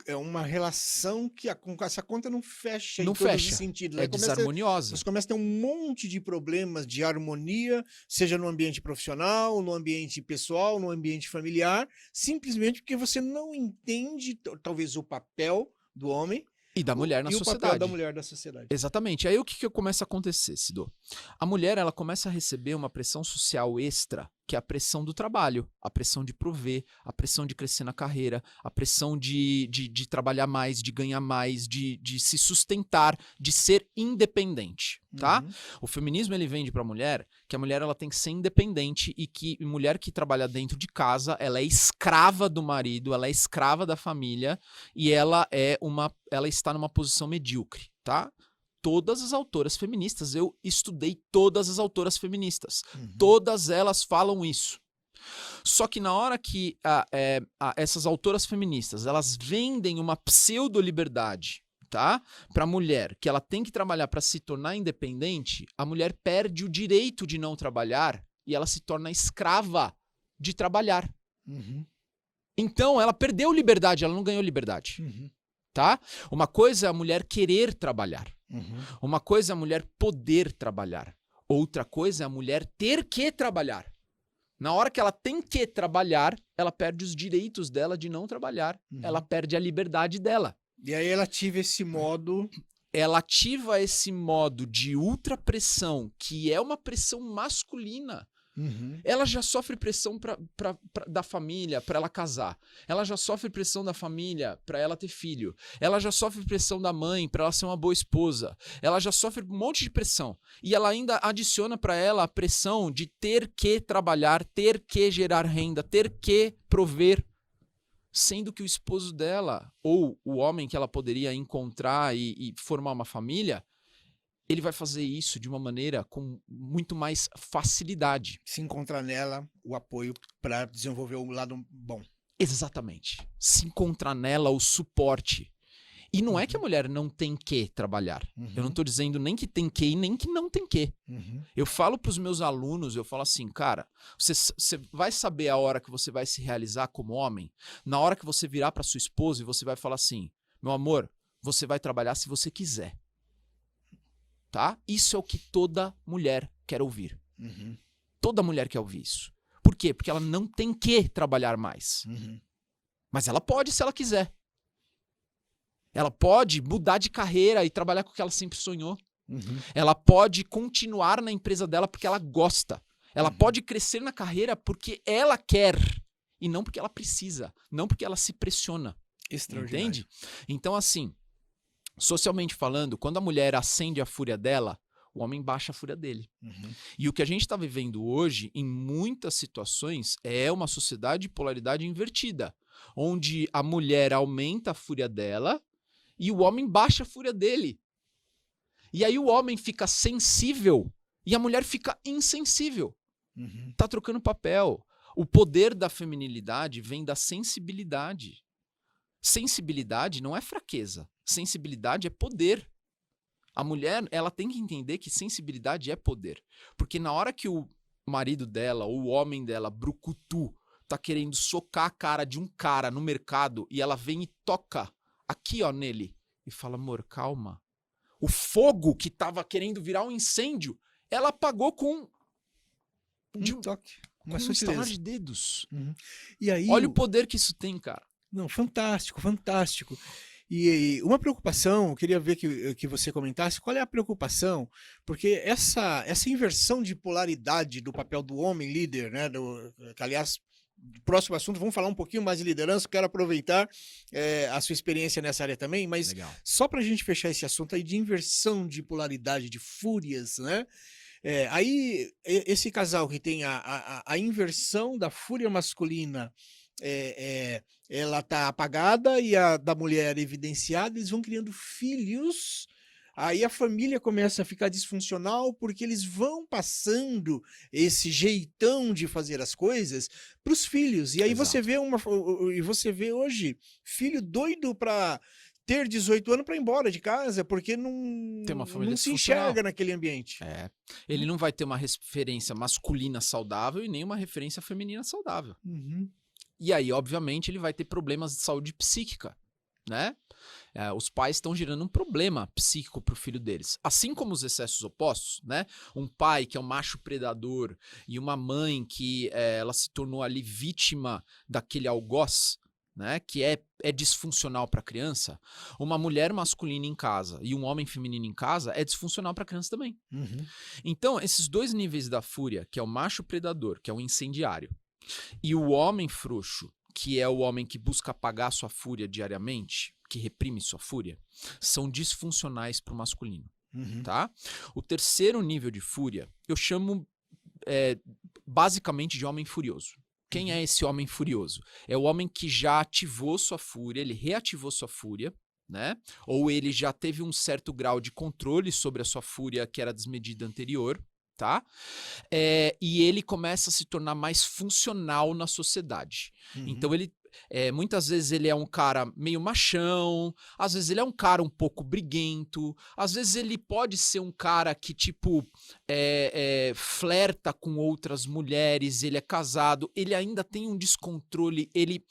é uma relação que essa conta não fecha Não em todos fecha. os sentidos. É desarmoniosa. Você começa a ter um monte de problemas de harmonia, seja no ambiente profissional, no ambiente pessoal, no ambiente familiar, simplesmente porque você não entende, talvez, o papel do homem E da mulher na e o papel sociedade. da mulher na sociedade. Exatamente. Aí o que começa a acontecer, Sidô? A mulher, ela começa a receber uma pressão social extra, que é a pressão do trabalho, a pressão de prover, a pressão de crescer na carreira, a pressão de trabalhar mais, de ganhar mais, de se sustentar, de ser independente, tá? Uhum. O feminismo, ele vende pra mulher que a mulher, ela tem que ser independente e que mulher que trabalha dentro de casa, ela é escrava do marido, ela é escrava da família e ela está numa posição medíocre, tá? Todas as autoras feministas, eu estudei todas as autoras feministas. Uhum. Todas elas falam isso. Só que na hora que essas autoras feministas, elas vendem uma pseudo-liberdade, tá? Para a mulher, que ela tem que trabalhar para se tornar independente, a mulher perde o direito de não trabalhar e ela se torna escrava de trabalhar. Uhum. Então, ela perdeu liberdade, ela não ganhou liberdade, Uhum. tá? Uma coisa é a mulher querer trabalhar. Uhum. Uma coisa é a mulher poder trabalhar. Outra coisa é a mulher ter que trabalhar. Na hora que ela tem que trabalhar, ela perde os direitos dela de não trabalhar. Uhum. Ela perde a liberdade dela. E aí ela ativa esse modo. Ela ativa esse modo de ultrapressão, que é uma pressão masculina. Uhum. Ela já sofre pressão da família para ela casar. Ela já sofre pressão da família para ela ter filho. Ela já sofre pressão da mãe para ela ser uma boa esposa. Ela já sofre um monte de pressão. E ela ainda adiciona para ela a pressão de ter que trabalhar, ter que gerar renda, ter que prover. Sendo que o esposo dela, ou o homem que ela poderia encontrar e formar uma família, ele vai fazer isso de uma maneira com muito mais facilidade. Se encontrar nela o apoio para desenvolver o lado bom. Exatamente. Se encontrar nela o suporte. E não é que a mulher não tem que trabalhar. Uhum. Eu não tô dizendo nem que tem que e nem que não tem que. Uhum. Eu falo pros meus alunos, eu falo assim, cara, você vai saber a hora que você vai se realizar como homem, na hora que você virar pra sua esposa e você vai falar assim, meu amor, você vai trabalhar se você quiser. Tá? Isso é o que toda mulher quer ouvir. Uhum. Toda mulher quer ouvir isso. Por quê? Porque ela não tem que trabalhar mais. Uhum. Mas ela pode se ela quiser. Ela pode mudar de carreira e trabalhar com o que ela sempre sonhou. Uhum. Ela pode continuar na empresa dela porque ela gosta. Ela Uhum. pode crescer na carreira porque ela quer. E não porque ela precisa. Não porque ela se pressiona. Extraordinário. Entende? Então, assim, socialmente falando, quando a mulher acende a fúria dela, o homem baixa a fúria dele. Uhum. E o que a gente está vivendo hoje, em muitas situações, é uma sociedade de polaridade invertida, onde a mulher aumenta a fúria dela e o homem baixa a fúria dele. E aí o homem fica sensível e a mulher fica insensível. Uhum. Tá trocando papel. O poder da feminilidade vem da sensibilidade. Sensibilidade não é fraqueza. Sensibilidade é poder. A mulher, ela tem que entender que sensibilidade é poder. Porque na hora que o marido dela, ou o homem dela, brucutu, tá querendo socar a cara de um cara no mercado e ela vem e toca aqui, ó, nele e fala, amor, calma. O fogo que tava querendo virar um incêndio, ela apagou com Um toque. Uma um estalar sutileza. de dedos. Uhum. E aí, Olha o poder que isso tem, cara. não, fantástico, fantástico. E uma preocupação, eu queria ver que você comentasse, qual é a preocupação? Porque essa inversão de polaridade do papel do homem líder, né? Que, aliás, próximo assunto, vamos falar um pouquinho mais de liderança, quero aproveitar a sua experiência nessa área também, mas Legal. só para a gente fechar esse assunto aí de inversão de polaridade, de fúrias, né? Aí, esse casal que tem a inversão da fúria masculina, ela tá apagada e a da mulher evidenciada, eles vão criando filhos, aí a família começa a ficar disfuncional porque eles vão passando esse jeitão de fazer as coisas para os filhos. E aí Exato. você vê hoje filho doido para ter 18 anos para ir embora de casa, porque Tem uma família não se disfuncional. enxerga naquele ambiente. Ele não vai ter uma referência masculina saudável e nem uma referência feminina saudável. Uhum. E aí, obviamente, ele vai ter problemas de saúde psíquica. né? Os pais estão gerando um problema psíquico para o filho deles. Assim como os excessos opostos, né? Um pai que é um macho predador e uma mãe que ela se tornou ali vítima daquele algoz, né? Que é disfuncional para a criança. Uma mulher masculina em casa e um homem feminino em casa é disfuncional para a criança também. Uhum. Então, esses dois níveis da fúria, que é o macho predador, que é o incendiário, e o homem frouxo, que é o homem que busca apagar sua fúria diariamente, que reprime sua fúria, são disfuncionais para o masculino, Uhum. tá? O terceiro nível de fúria, eu chamo basicamente de homem furioso. Quem é esse homem furioso? É o homem que já ativou sua fúria, ele reativou sua fúria, né? Ou ele já teve um certo grau de controle sobre a sua fúria que era desmedida anterior, tá? E ele começa a se tornar mais funcional na sociedade. Uhum. Então ele muitas vezes ele é um cara meio machão, às vezes ele é um cara um pouco briguento, às vezes ele pode ser um cara que tipo flerta com outras mulheres, ele é casado, ele ainda tem um descontrole, ele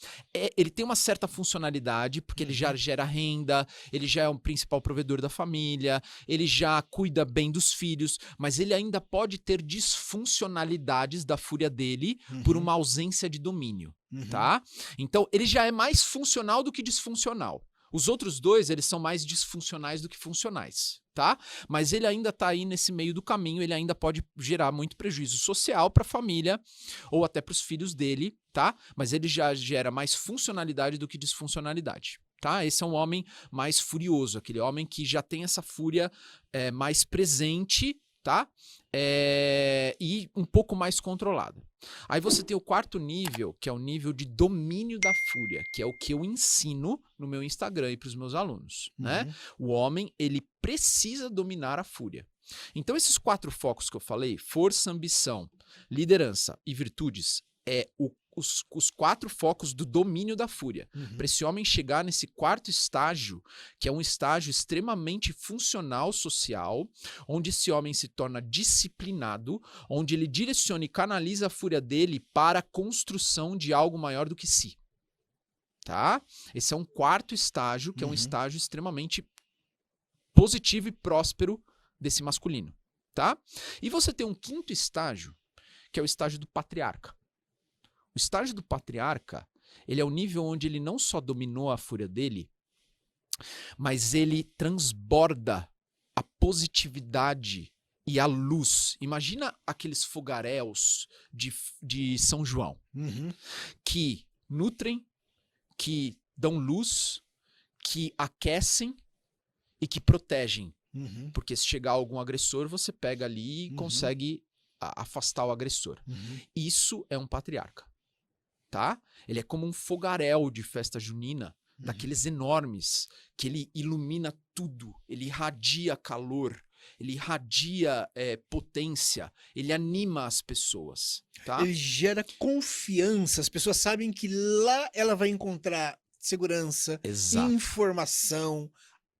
tem uma certa funcionalidade, porque ele já gera renda, ele já é um principal provedor da família, ele já cuida bem dos filhos, mas ele ainda pode ter disfuncionalidades da fúria dele por uma ausência de domínio. Tá? Então, ele já é mais funcional do que disfuncional. Os outros dois, eles são mais disfuncionais do que funcionais, tá? Mas ele ainda tá aí nesse meio do caminho, ele ainda pode gerar muito prejuízo social para a família ou até para os filhos dele, tá? Mas ele já gera mais funcionalidade do que disfuncionalidade, tá? Esse é um homem mais furioso, aquele homem que já tem essa fúria mais presente, tá? E um pouco mais controlada. Aí você tem o quarto nível, que é o nível de domínio da fúria, que é o que eu ensino no meu Instagram e para os meus alunos, né? O homem, ele precisa dominar a fúria. Então esses 4 focos que eu falei, força, ambição, liderança e virtudes, os 4 focos do domínio da fúria. Para esse homem chegar nesse quarto estágio, que é um estágio extremamente funcional social, onde esse homem se torna disciplinado, onde ele direciona e canaliza a fúria dele para a construção de algo maior do que si. Tá? Esse é um quarto estágio, que é um estágio extremamente positivo e próspero desse masculino. Tá? E você tem um quinto estágio, que é o estágio do patriarca. O estágio do patriarca, ele é o nível onde ele não só dominou a fúria dele, mas ele transborda a positividade e a luz. Imagina aqueles fogaréus de São João, que nutrem, que dão luz, que aquecem e que protegem. Porque se chegar algum agressor, você pega ali e consegue afastar o agressor. Isso é um patriarca. Tá? Ele é como um fogaréu de festa junina, daqueles enormes, que ele ilumina tudo, ele irradia calor, ele irradia potência, ele anima as pessoas. Tá? Ele gera confiança, as pessoas sabem que lá ela vai encontrar segurança, informação,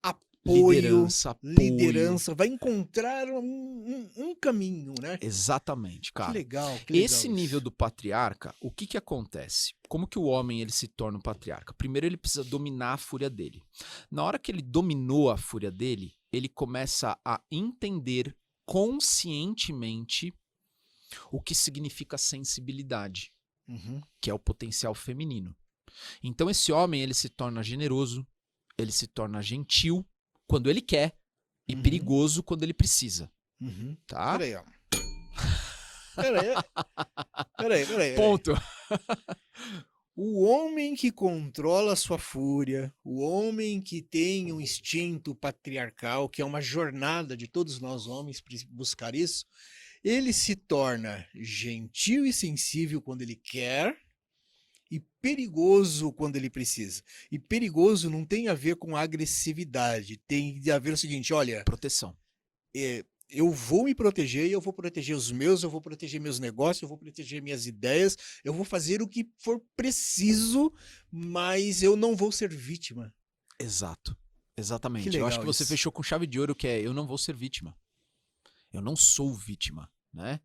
apoio, liderança, vai encontrar um caminho, né? Exatamente, cara. Que legal. Esse nível do patriarca, o que acontece? Como que o homem ele se torna um patriarca? Primeiro ele precisa dominar a fúria dele. Na hora que ele dominou a fúria dele, ele começa a entender conscientemente o que significa sensibilidade, que é o potencial feminino. Então esse homem ele se torna generoso, ele se torna gentil quando ele quer e perigoso quando ele precisa. Tá? Peraí, ó. Peraí. Ponto. O homem que controla a sua fúria, o homem que tem um instinto patriarcal, que é uma jornada de todos nós homens buscar isso, ele se torna gentil e sensível quando ele quer e perigoso quando ele precisa. E perigoso não tem a ver com agressividade, tem a ver o seguinte, olha... Proteção. Eu vou me proteger e eu vou proteger os meus, eu vou proteger meus negócios, eu vou proteger minhas ideias, eu vou fazer o que for preciso, mas eu não vou ser vítima. Exato. Exatamente. Que legal, eu acho que você isso. fechou com chave de ouro, que é eu não vou ser vítima. Eu não sou vítima, né?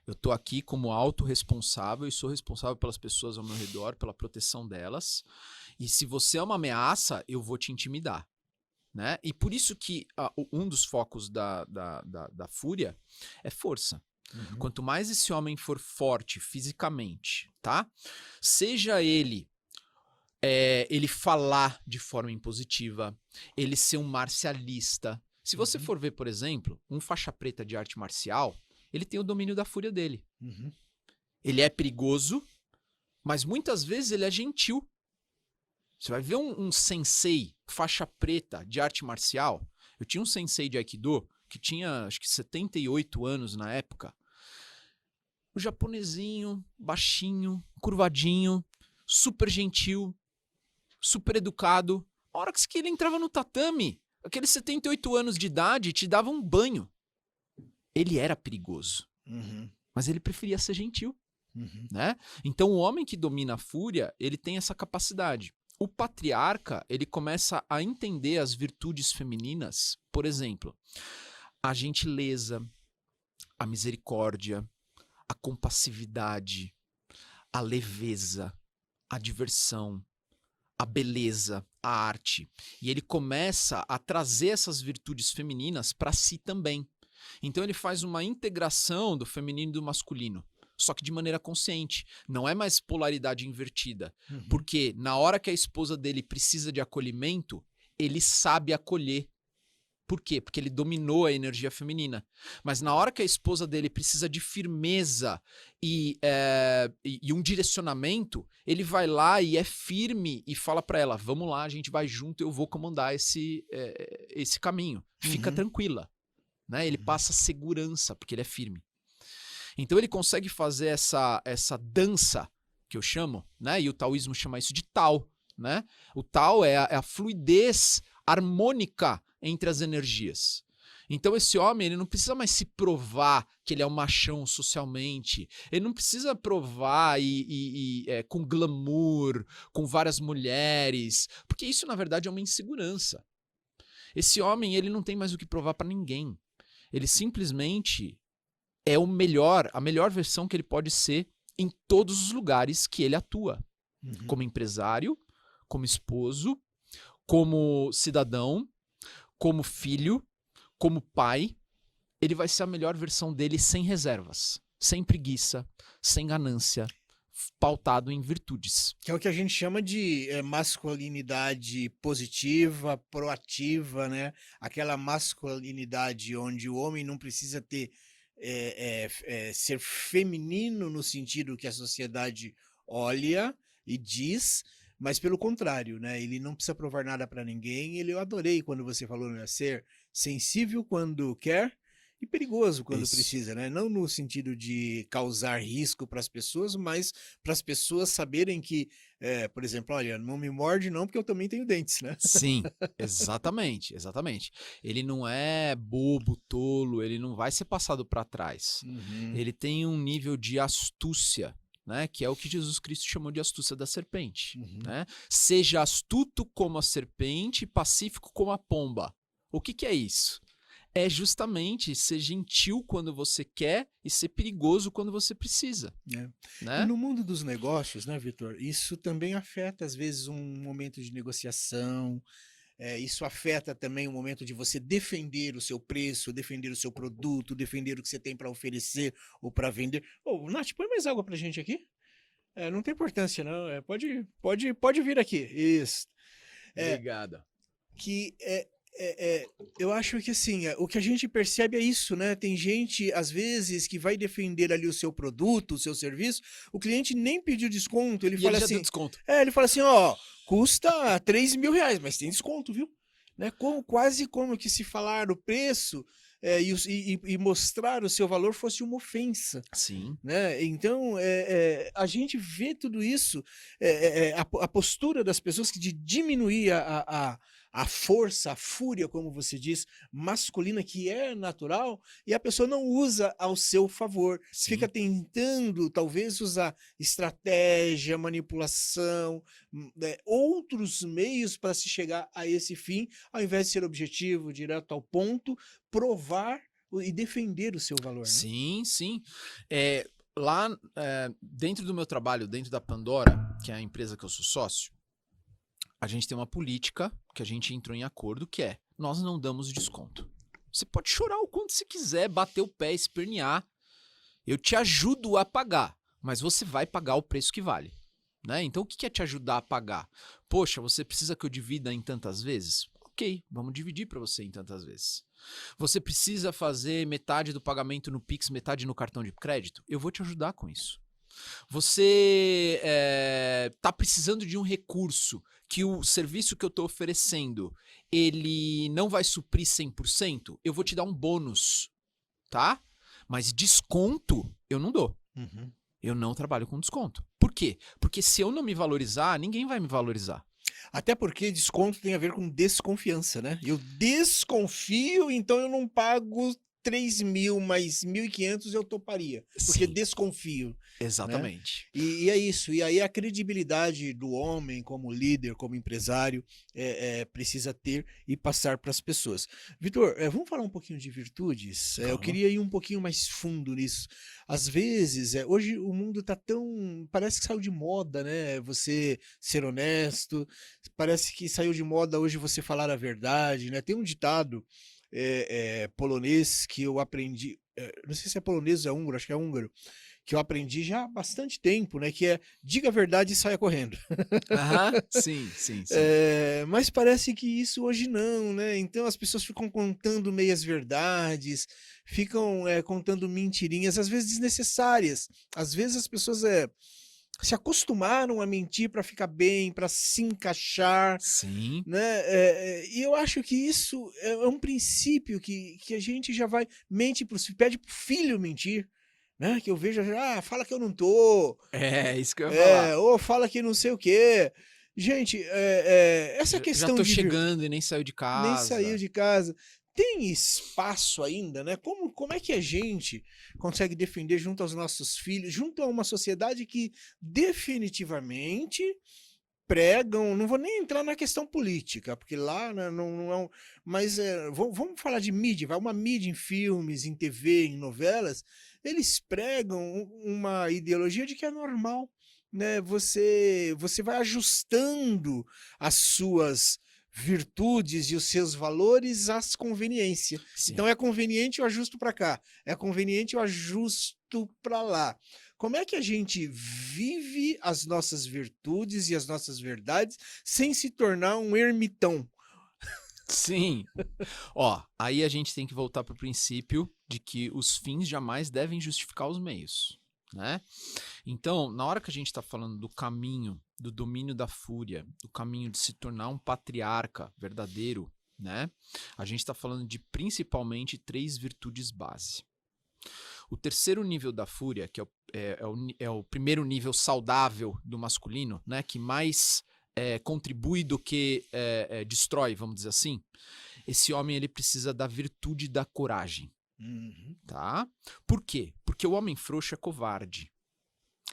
Eu tô aqui como autorresponsável e sou responsável pelas pessoas ao meu redor, pela proteção delas. E se você é uma ameaça, eu vou te intimidar. Né? E por isso que um dos focos da fúria é força. Quanto mais esse homem for forte fisicamente, tá? Seja ele falar de forma impositiva, ele ser um marcialista. Se você for ver, por exemplo, um faixa preta de arte marcial, ele tem o domínio da fúria dele. Ele é perigoso, mas muitas vezes ele é gentil. Você vai ver um sensei faixa preta de arte marcial. Eu tinha um sensei de Aikido que tinha acho que 78 anos na época. O japonesinho, baixinho, curvadinho, super gentil, super educado. A hora que ele entrava no tatame, aqueles 78 anos de idade te dava um banho. Ele era perigoso, mas ele preferia ser gentil. Né? Então o homem que domina a fúria, ele tem essa capacidade. O patriarca, ele começa a entender as virtudes femininas, por exemplo, a gentileza, a misericórdia, a compassividade, a leveza, a diversão, a beleza, a arte. E ele começa a trazer essas virtudes femininas para si também. Então ele faz uma integração do feminino e do masculino. Só que de maneira consciente. Não é mais polaridade invertida. Porque na hora que a esposa dele precisa de acolhimento, ele sabe acolher. Por quê? Porque ele dominou a energia feminina. Mas na hora que a esposa dele precisa de firmeza e um direcionamento, ele vai lá e é firme e fala pra ela, vamos lá, a gente vai junto, eu vou comandar esse caminho. Fica tranquila. Né? Ele passa segurança, porque ele é firme. Então ele consegue fazer essa dança, que eu chamo, né? E o taoísmo chama isso de Tao, né? O Tao é a fluidez harmônica entre as energias. Então esse homem, ele não precisa mais se provar que ele é um machão socialmente. Ele não precisa provar com glamour, com várias mulheres, porque isso na verdade é uma insegurança. Esse homem, ele não tem mais o que provar para ninguém. Ele simplesmente é a melhor versão que ele pode ser em todos os lugares que ele atua. Como empresário, como esposo, como cidadão, como filho, como pai. Ele vai ser a melhor versão dele sem reservas, sem preguiça, sem ganância, pautado em virtudes. Que é o que a gente chama de masculinidade positiva, proativa, né? Aquela masculinidade onde o homem não precisa ter ser feminino no sentido que a sociedade olha e diz, mas pelo contrário, né? Ele não precisa provar nada para ninguém. Eu adorei quando você falou, né? Ser sensível quando quer e perigoso quando precisa, né? Não no sentido de causar risco para as pessoas, mas para as pessoas saberem que, por exemplo, olha, não me morde não, porque eu também tenho dentes, né? Sim, exatamente, exatamente. Ele não é bobo, tolo, ele não vai ser passado para trás. Ele tem um nível de astúcia, né? Que é o que Jesus Cristo chamou de astúcia da serpente. Né? Seja astuto como a serpente e pacífico como a pomba. O que é isso? É justamente ser gentil quando você quer e ser perigoso quando você precisa. Né? E no mundo dos negócios, né, Vitor, isso também afeta, às vezes, um momento de negociação, isso afeta também o momento de você defender o seu preço, defender o seu produto, defender o que você tem para oferecer ou para vender. Nath, põe mais água para gente aqui. Não tem importância, não. Pode vir aqui. Isso. Obrigado. Eu acho que assim, o que a gente percebe é isso, né? Tem gente, às vezes, que vai defender ali o seu produto, o seu serviço, o cliente nem pediu desconto, ele fala ele já assim... deu desconto. Ele fala assim, ó, custa 3 mil reais, mas tem desconto, viu? Né? Quase como que se falar o preço e mostrar o seu valor fosse uma ofensa. Sim. Né? Então, a gente vê tudo isso, a postura das pessoas de diminuir a força, a fúria, como você diz, masculina, que é natural, e a pessoa não usa ao seu favor. Sim. Fica tentando, talvez, usar estratégia, manipulação, outros meios para se chegar a esse fim, ao invés de ser objetivo, direto ao ponto, provar e defender o seu valor, né? Sim, sim. Lá, dentro do meu trabalho, dentro da Pandora, que é a empresa que eu sou sócio, a gente tem uma política que a gente entrou em acordo, que é, nós não damos desconto. Você pode chorar o quanto você quiser, bater o pé, espernear. Eu te ajudo a pagar, mas você vai pagar o preço que vale. Né? Então, o que é te ajudar a pagar? Poxa, você precisa que eu divida em tantas vezes? Ok, vamos dividir para você em tantas vezes. Você precisa fazer metade do pagamento no Pix, metade no cartão de crédito? Eu vou te ajudar com isso. Você está precisando de um recurso que o serviço que eu estou oferecendo, ele não vai suprir 100%? Eu vou te dar um bônus, tá? Mas desconto eu não dou. Uhum. Eu não trabalho com desconto. Por quê? Porque se eu não me valorizar, ninguém vai me valorizar. Até porque desconto tem a ver com desconfiança, né? Eu desconfio, então eu não pago 3.000, mais 1.500 eu toparia, porque Sim, desconfio, né? exatamente. E é isso. E aí a credibilidade do homem como líder, como empresário, precisa ter e passar para as pessoas. Vitor, vamos falar um pouquinho de virtudes? Eu Vamos. queria ir um pouquinho mais fundo nisso. Às vezes, hoje o mundo tá tão... Parece que saiu de moda, né? Você ser honesto. Parece que saiu de moda hoje você falar a verdade, né? Tem um ditado polonês que eu aprendi... não sei se é polonês ou é húngaro, acho que é húngaro, que eu aprendi já há bastante tempo, né? Que é diga a verdade e saia correndo. Aham, sim, sim, sim. Mas parece que isso hoje não, né? Então as pessoas ficam contando meias verdades, ficam contando mentirinhas, às vezes desnecessárias. Às vezes as pessoas se acostumaram a mentir para ficar bem, para se encaixar, Sim. né? E eu acho que isso é um princípio que a gente já vai mente pede pro filho mentir, né? Que eu vejo, fala que eu não tô, É, isso que eu ia falar. ou fala que não sei o quê. Gente, essa Já questão tô de chegando e nem saiu de nem saiu casa. de casa. Tem espaço ainda, né? Como é que a gente consegue defender junto aos nossos filhos, junto a uma sociedade que definitivamente pregam, não vou nem entrar na questão política, porque lá, né, não é mas vamos falar de mídia, vai uma mídia em filmes, em TV, em novelas, eles pregam uma ideologia de que é normal, né? Você vai ajustando as suas virtudes e os seus valores às conveniências. Sim. Então é conveniente, eu ajusto para cá. É conveniente, eu ajusto para lá. Como é que a gente vive as nossas virtudes e as nossas verdades sem se tornar um ermitão? Sim. Ó, aí a gente tem que voltar para o princípio de que os fins jamais devem justificar os meios, né? Então, na hora que a gente está falando do caminho, do domínio da fúria, do caminho de se tornar um patriarca verdadeiro, né? A gente está falando de principalmente 3 virtudes base. O terceiro nível da fúria, que é o primeiro nível saudável do masculino, né? Que mais contribui do que destrói, vamos dizer assim. Esse homem ele precisa da virtude da coragem, Uhum. tá? Por quê? Porque o homem frouxo é covarde.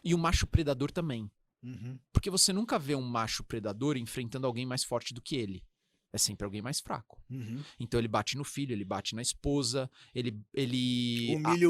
E o macho predador também. Uhum. Porque você nunca vê um macho predador enfrentando alguém mais forte do que ele. É sempre alguém mais fraco. Uhum. Então ele bate no filho, ele bate na esposa, Humilha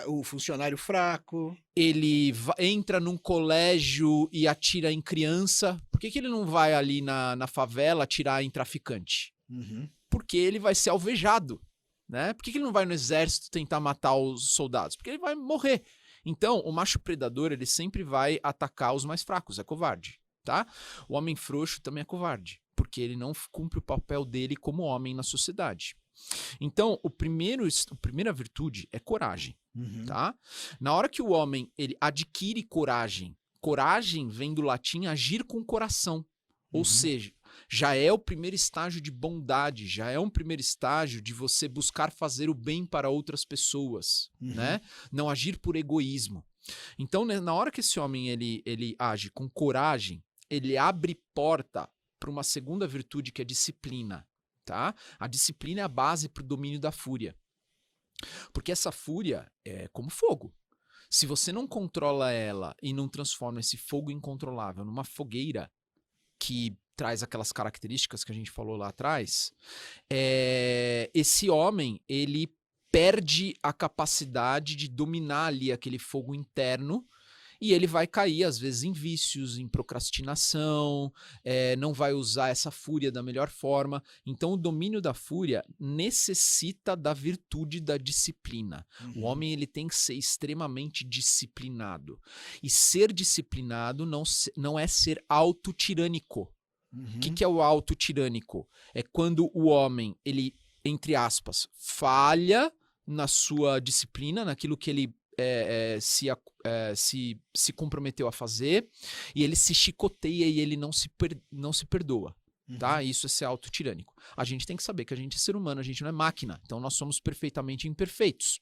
o funcionário fraco. ele entra num colégio e atira em criança. Por que ele não vai ali na favela atirar em traficante? Uhum. Porque ele vai ser alvejado, né? Por que ele não vai no exército tentar matar os soldados? Porque ele vai morrer. Então, o macho predador, ele sempre vai atacar os mais fracos, é covarde, tá? O homem frouxo também é covarde, porque ele não cumpre o papel dele como homem na sociedade. Então, a primeira virtude é coragem, Uhum. tá? Na hora que o homem ele adquire coragem, coragem vem do latim agir com o coração, ou Uhum. seja, já é o primeiro estágio de bondade, já é um primeiro estágio de você buscar fazer o bem para outras pessoas, Uhum. né? Não agir por egoísmo. Então, né, na hora que esse homem ele age com coragem, ele abre porta para uma segunda virtude que é disciplina, tá? A disciplina é a base para o domínio da fúria. Porque essa fúria é como fogo. Se você não controla ela e não transforma esse fogo incontrolável numa fogueira que traz aquelas características que a gente falou lá atrás, esse homem, ele perde a capacidade de dominar ali aquele fogo interno e ele vai cair, às vezes, em vícios, em procrastinação, não vai usar essa fúria da melhor forma. Então, o domínio da fúria necessita da virtude da disciplina. O homem ele tem que ser extremamente disciplinado. E ser disciplinado não é ser autotirânico. O que é o autotirânico? É quando o homem, ele, entre aspas, falha na sua disciplina, naquilo que ele se comprometeu a fazer, e ele se chicoteia e ele não se perdoa. Tá? Isso é ser autotirânico. A gente tem que saber que a gente é ser humano, a gente não é máquina, então nós somos perfeitamente imperfeitos.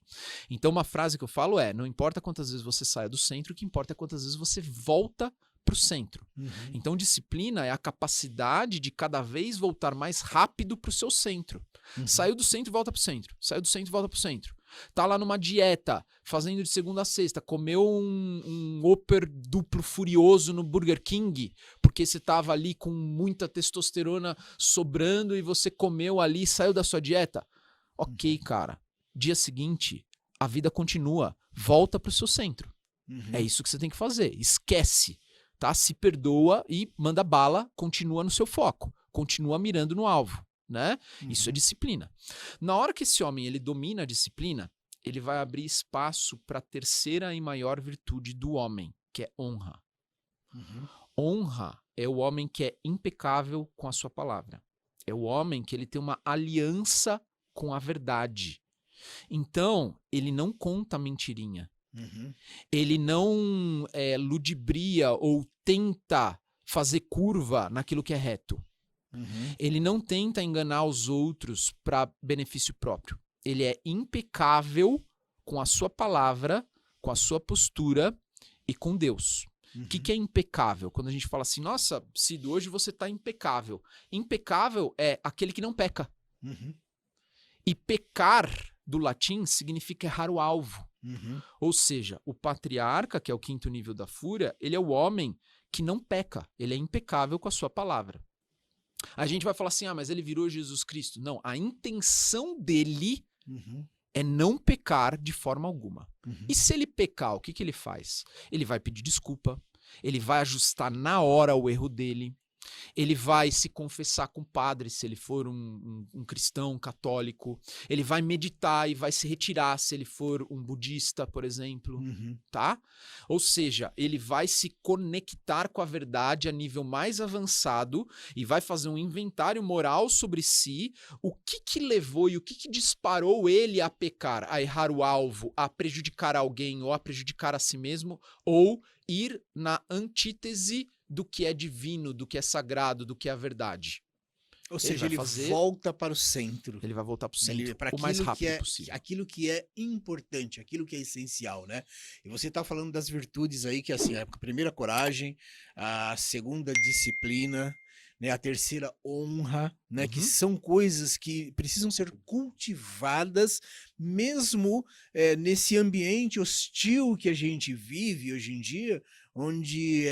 Então uma frase que eu falo é: não importa quantas vezes você saia do centro, o que importa é quantas vezes você volta para o centro. Então disciplina é a capacidade de cada vez voltar mais rápido para o seu centro. Saiu do centro e volta para o centro. Saiu do centro e volta para o centro. Tá lá numa dieta, fazendo de segunda a sexta, comeu um Whopper duplo furioso no Burger King, porque você tava ali com muita testosterona sobrando e você comeu ali e saiu da sua dieta. Ok, cara. Dia seguinte, a vida continua. Volta pro seu centro. É isso que você tem que fazer. Esquece. Tá? Se perdoa e manda bala, continua no seu foco. Continua mirando no alvo. Né? Isso é disciplina. Na hora que esse homem ele domina a disciplina, ele vai abrir espaço para a terceira e maior virtude do homem, que é honra. Honra é o homem que é impecável com a sua palavra. É o homem que ele tem uma aliança com a verdade. Então, ele não conta mentirinha. Ele não ludibria ou tenta fazer curva naquilo que é reto. Ele não tenta enganar os outros para benefício próprio. Ele é impecável com a sua palavra, com a sua postura e com Deus. O que é impecável? Quando a gente fala assim, nossa, Cido, hoje você está impecável. Impecável é aquele que não peca. E pecar, do latim, significa errar o alvo. Ou seja, o patriarca, que é o quinto nível da fúria, ele é o homem que não peca. Ele é impecável com a sua palavra. A gente vai falar assim, mas ele virou Jesus Cristo. Não, a intenção dele é não pecar de forma alguma. E se ele pecar, o que ele faz? Ele vai pedir desculpa, ele vai ajustar na hora o erro dele, ele vai se confessar com o padre se ele for um cristão católico, ele vai meditar e vai se retirar se ele for um budista, por exemplo, tá? Ou seja, ele vai se conectar com a verdade a nível mais avançado e vai fazer um inventário moral sobre si, o que levou e o que disparou ele a pecar, a errar o alvo, a prejudicar alguém ou a prejudicar a si mesmo, ou ir na antítese do que é divino, do que é sagrado, do que é a verdade. Ou seja, ele volta para o centro. Ele vai voltar para o centro o mais rápido possível. Aquilo que é importante, aquilo que é essencial, né? E você está falando das virtudes aí, que assim, a primeira, coragem, a segunda, disciplina, né? A terceira, honra, né? Que são coisas que precisam ser cultivadas mesmo nesse ambiente hostil que a gente vive hoje em dia, onde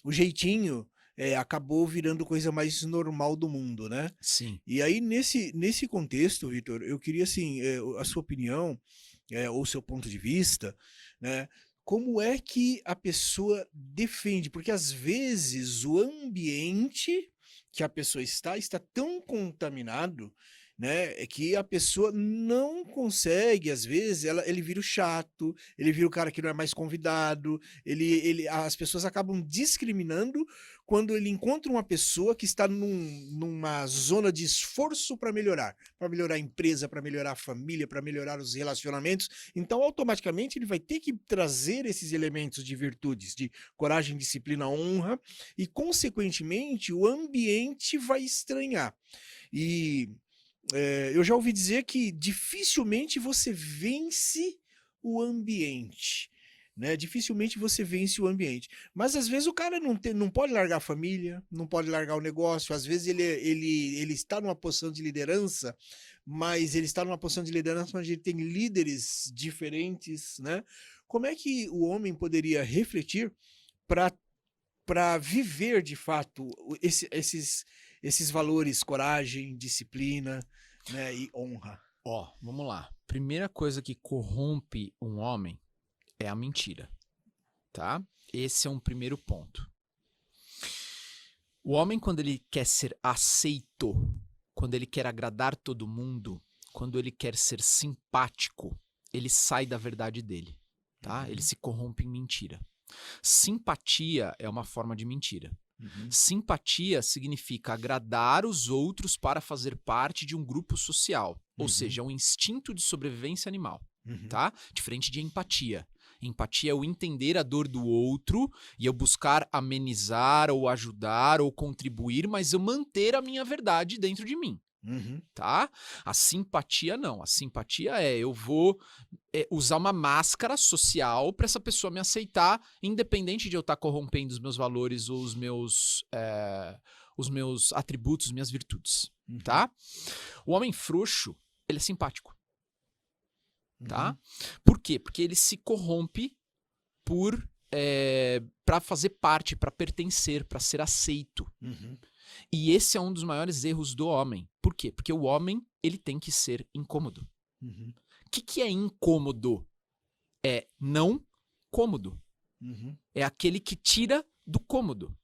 o jeitinho acabou virando coisa mais normal do mundo, né? Sim. E aí, nesse contexto, Vitor, eu queria, assim, a sua opinião, ou seu ponto de vista, né? Como é que a pessoa defende? Porque, às vezes, o ambiente que a pessoa está tão contaminado, né, que a pessoa não consegue, às vezes, ele vira o chato, ele vira o cara que não é mais convidado, as pessoas acabam discriminando quando ele encontra uma pessoa que está numa zona de esforço para melhorar a empresa, para melhorar a família, para melhorar os relacionamentos. Então, automaticamente, ele vai ter que trazer esses elementos de virtudes, de coragem, disciplina, honra, e, consequentemente, o ambiente vai estranhar. E eu já ouvi dizer que dificilmente você vence o ambiente, né? Dificilmente você vence o ambiente. Mas às vezes o cara não pode largar a família, não pode largar o negócio. Às vezes ele está numa posição de liderança, mas ele está numa posição de liderança onde ele tem líderes diferentes, né? Como é que o homem poderia refletir para viver de fato esses valores, coragem, disciplina, né, e honra? Ó, vamos lá. Primeira coisa que corrompe um homem é a mentira, tá? Esse é um primeiro ponto. O homem, quando ele quer ser aceito, quando ele quer agradar todo mundo, quando ele quer ser simpático, ele sai da verdade dele, tá? Ele se corrompe em mentira. Simpatia é uma forma de mentira. Simpatia significa agradar os outros para fazer parte de um grupo social, ou seja, é um instinto de sobrevivência animal, tá? Diferente de empatia. Empatia é o entender a dor do outro e eu buscar amenizar ou ajudar ou contribuir, mas eu manter a minha verdade dentro de mim, tá? A simpatia não. A simpatia é eu vou usar uma máscara social para essa pessoa me aceitar, independente de eu estar corrompendo os meus valores ou os meus atributos, minhas virtudes, tá? O homem frouxo, ele é simpático. Tá? Por quê? Porque ele se corrompe para fazer parte, para pertencer, para ser aceito. E esse é um dos maiores erros do homem. Por quê? Porque o homem ele tem que ser incômodo. O que é incômodo? É não cômodo. É aquele que tira do cômodo.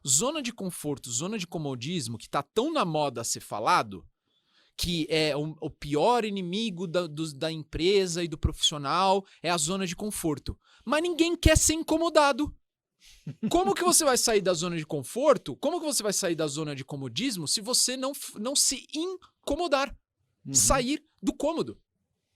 Zona de conforto, zona de comodismo, que tá tão na moda a ser falado, que é o pior inimigo da empresa e do profissional, é a zona de conforto. Mas ninguém quer ser incomodado. Como que você vai sair da zona de conforto? Como que você vai sair da zona de comodismo se você não se incomodar? Sair do cômodo.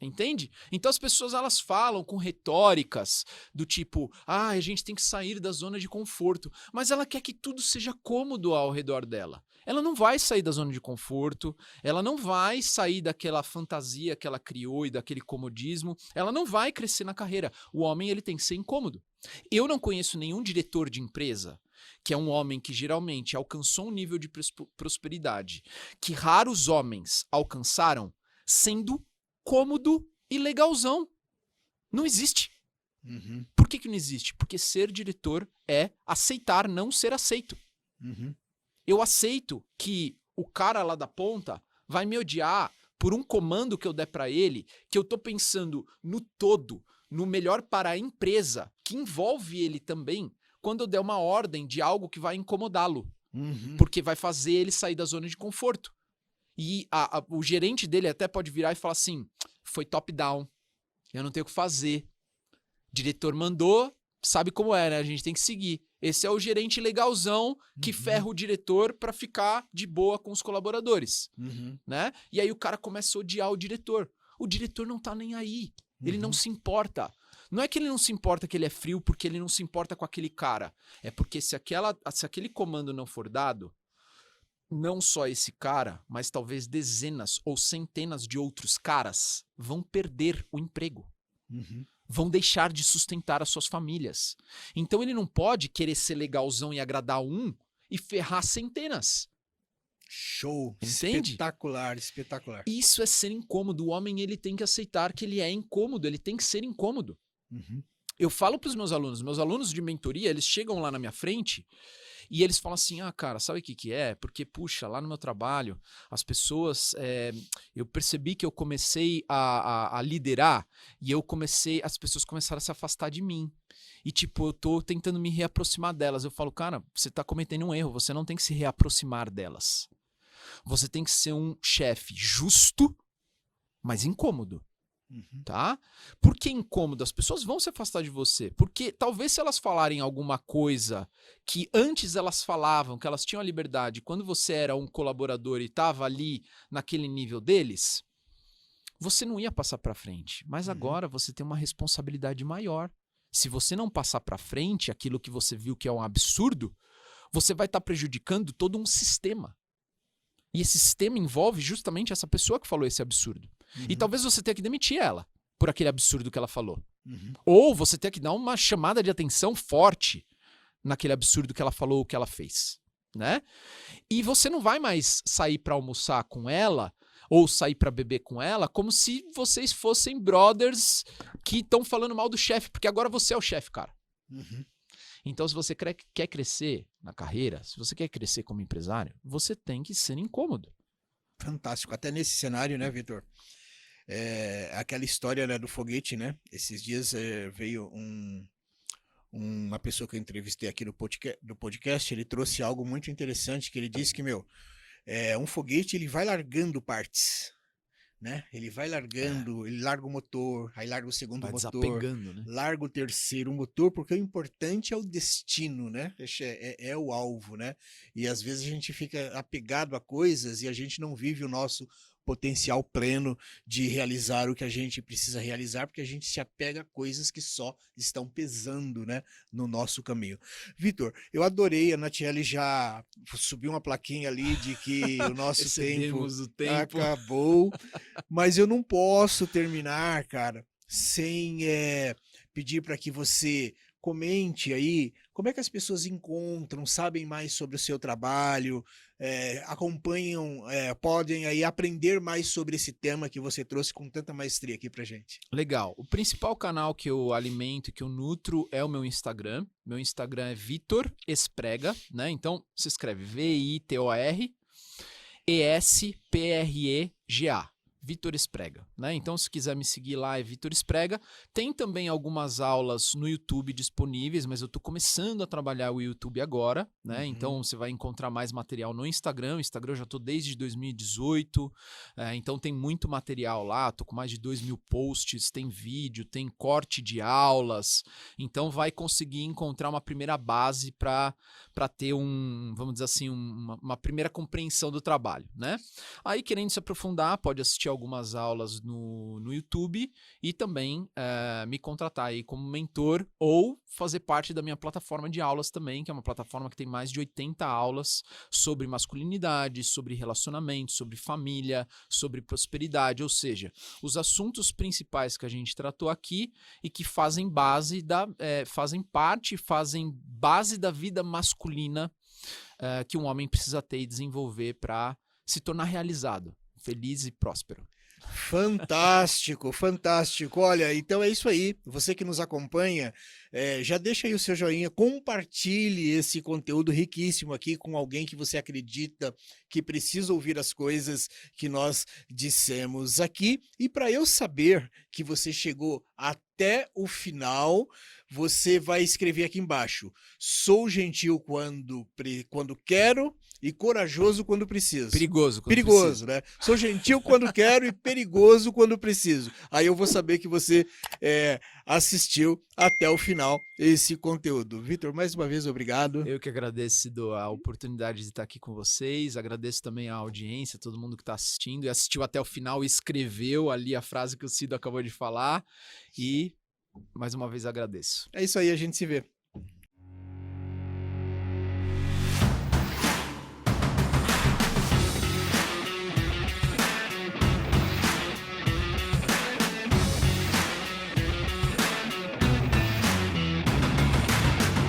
Entende? Então as pessoas elas falam com retóricas do tipo, a gente tem que sair da zona de conforto, mas ela quer que tudo seja cômodo ao redor dela. Ela não vai sair da zona de conforto, ela não vai sair daquela fantasia que ela criou e daquele comodismo, ela não vai crescer na carreira. O homem ele tem que ser incômodo. Eu não conheço nenhum diretor de empresa que é um homem que geralmente alcançou um nível de prosperidade que raros homens alcançaram sendo cômodo e legalzão. Não existe. Por que não existe? Porque ser diretor é aceitar não ser aceito. Eu aceito que o cara lá da ponta vai me odiar por um comando que eu der pra ele, que eu tô pensando no todo, no melhor para a empresa, que envolve ele também, quando eu der uma ordem de algo que vai incomodá-lo. Porque vai fazer ele sair da zona de conforto. E o gerente dele até pode virar e falar assim, foi top-down, eu não tenho o que fazer. Diretor mandou, sabe como é, né? A gente tem que seguir. Esse é o gerente legalzão que ferra o diretor pra ficar de boa com os colaboradores, né? E aí o cara começa a odiar o diretor. O diretor não tá nem aí. Ele não se importa. Não é que ele não se importa que ele é frio porque ele não se importa com aquele cara. É porque se aquele comando não for dado, não só esse cara, mas talvez dezenas ou centenas de outros caras vão perder o emprego. Vão deixar de sustentar as suas famílias. Então ele não pode querer ser legalzão e agradar um e ferrar centenas. Show. Entende? Espetacular, espetacular. Isso é ser incômodo. O homem ele tem que aceitar que ele é incômodo, ele tem que ser incômodo. Eu falo para os meus alunos de mentoria, eles chegam lá na minha frente e eles falam assim, cara, sabe o que é? Porque, puxa, lá no meu trabalho, as pessoas, eu percebi que eu comecei a liderar e as pessoas começaram a se afastar de mim. E, tipo, eu tô tentando me reaproximar delas. Eu falo, cara, você tá cometendo um erro, você não tem que se reaproximar delas. Você tem que ser um chefe justo, mas incômodo. Tá? Por que incômodo? As pessoas vão se afastar de você. Porque talvez se elas falarem alguma coisa que antes elas falavam, que elas tinham a liberdade, quando você era um colaborador e estava ali naquele nível deles, você não ia passar para frente. Mas agora você tem uma responsabilidade maior. Se você não passar para frente aquilo que você viu que é um absurdo, você vai estar prejudicando todo um sistema. E esse sistema envolve justamente essa pessoa que falou esse absurdo. E talvez você tenha que demitir ela por aquele absurdo que ela falou. Ou você tenha que dar uma chamada de atenção forte naquele absurdo que ela falou ou que ela fez, né? E você não vai mais sair para almoçar com ela ou sair para beber com ela como se vocês fossem brothers que estão falando mal do chefe, porque agora você é o chefe, cara. Então, se você quer crescer na carreira, se você quer crescer como empresário, você tem que ser incômodo. Fantástico. Até nesse cenário, né, Vitor? aquela história, né, do foguete, né? Esses dias veio uma pessoa que eu entrevistei aqui do podcast, ele trouxe algo muito interessante, que ele disse que, um foguete, ele vai largando partes, né? Ele vai largando, ele larga o motor, aí larga o segundo Vai motor, desapegando, né? larga o terceiro motor, porque o importante é o destino, né? É o alvo, né? E às vezes a gente fica apegado a coisas e a gente não vive o nosso potencial pleno de realizar o que a gente precisa realizar, porque a gente se apega a coisas que só estão pesando, né, no nosso caminho. Vitor, eu adorei, a Natiele já subiu uma plaquinha ali de que o nosso tempo Excedemos o tempo. acabou, mas eu não posso terminar, cara, sem pedir para que você comente aí como é que as pessoas encontram, sabem mais sobre o seu trabalho, acompanham, podem aí aprender mais sobre esse tema que você trouxe com tanta maestria aqui pra gente. Legal. O principal canal que eu alimento, que eu nutro, é o meu Instagram. Meu Instagram é Vitor Esprega, né? Então, se escreve VITOR-ESPREGA. Vitor Esprega, né? Então, se quiser me seguir lá, é Vitor Esprega. Tem também algumas aulas no YouTube disponíveis, mas eu estou começando a trabalhar o YouTube agora, né? Então, você vai encontrar mais material no Instagram. O Instagram eu já estou desde 2018, então tem muito material lá. Estou com mais de 2.000 posts, tem vídeo, tem corte de aulas. Então, vai conseguir encontrar uma primeira base para ter vamos dizer assim, uma primeira compreensão do trabalho, né? Aí, querendo se aprofundar, pode assistir algumas aulas no YouTube e também me contratar aí como mentor ou fazer parte da minha plataforma de aulas também, que é uma plataforma que tem mais de 80 aulas sobre masculinidade, sobre relacionamento, sobre família, sobre prosperidade, ou seja, os assuntos principais que a gente tratou aqui e que fazem base fazem base da vida masculina que um homem precisa ter e desenvolver para se tornar realizado, feliz e próspero. Fantástico, fantástico. Olha, então é isso aí. Você que nos acompanha, já deixa aí o seu joinha, compartilhe esse conteúdo riquíssimo aqui com alguém que você acredita que precisa ouvir as coisas que nós dissemos aqui. E para eu saber que você chegou até o final, você vai escrever aqui embaixo: sou gentil quando quero e corajoso quando preciso. Perigoso. Perigoso, né? Sou gentil quando quero e perigoso quando preciso. Aí eu vou saber que você assistiu até o final esse conteúdo. Vitor, mais uma vez, obrigado. Eu que agradeço a oportunidade de estar aqui com vocês. Agradeço também a audiência, todo mundo que está assistindo e assistiu até o final e escreveu ali a frase que o Cido acabou de falar. E mais uma vez agradeço. É isso aí, a gente se vê.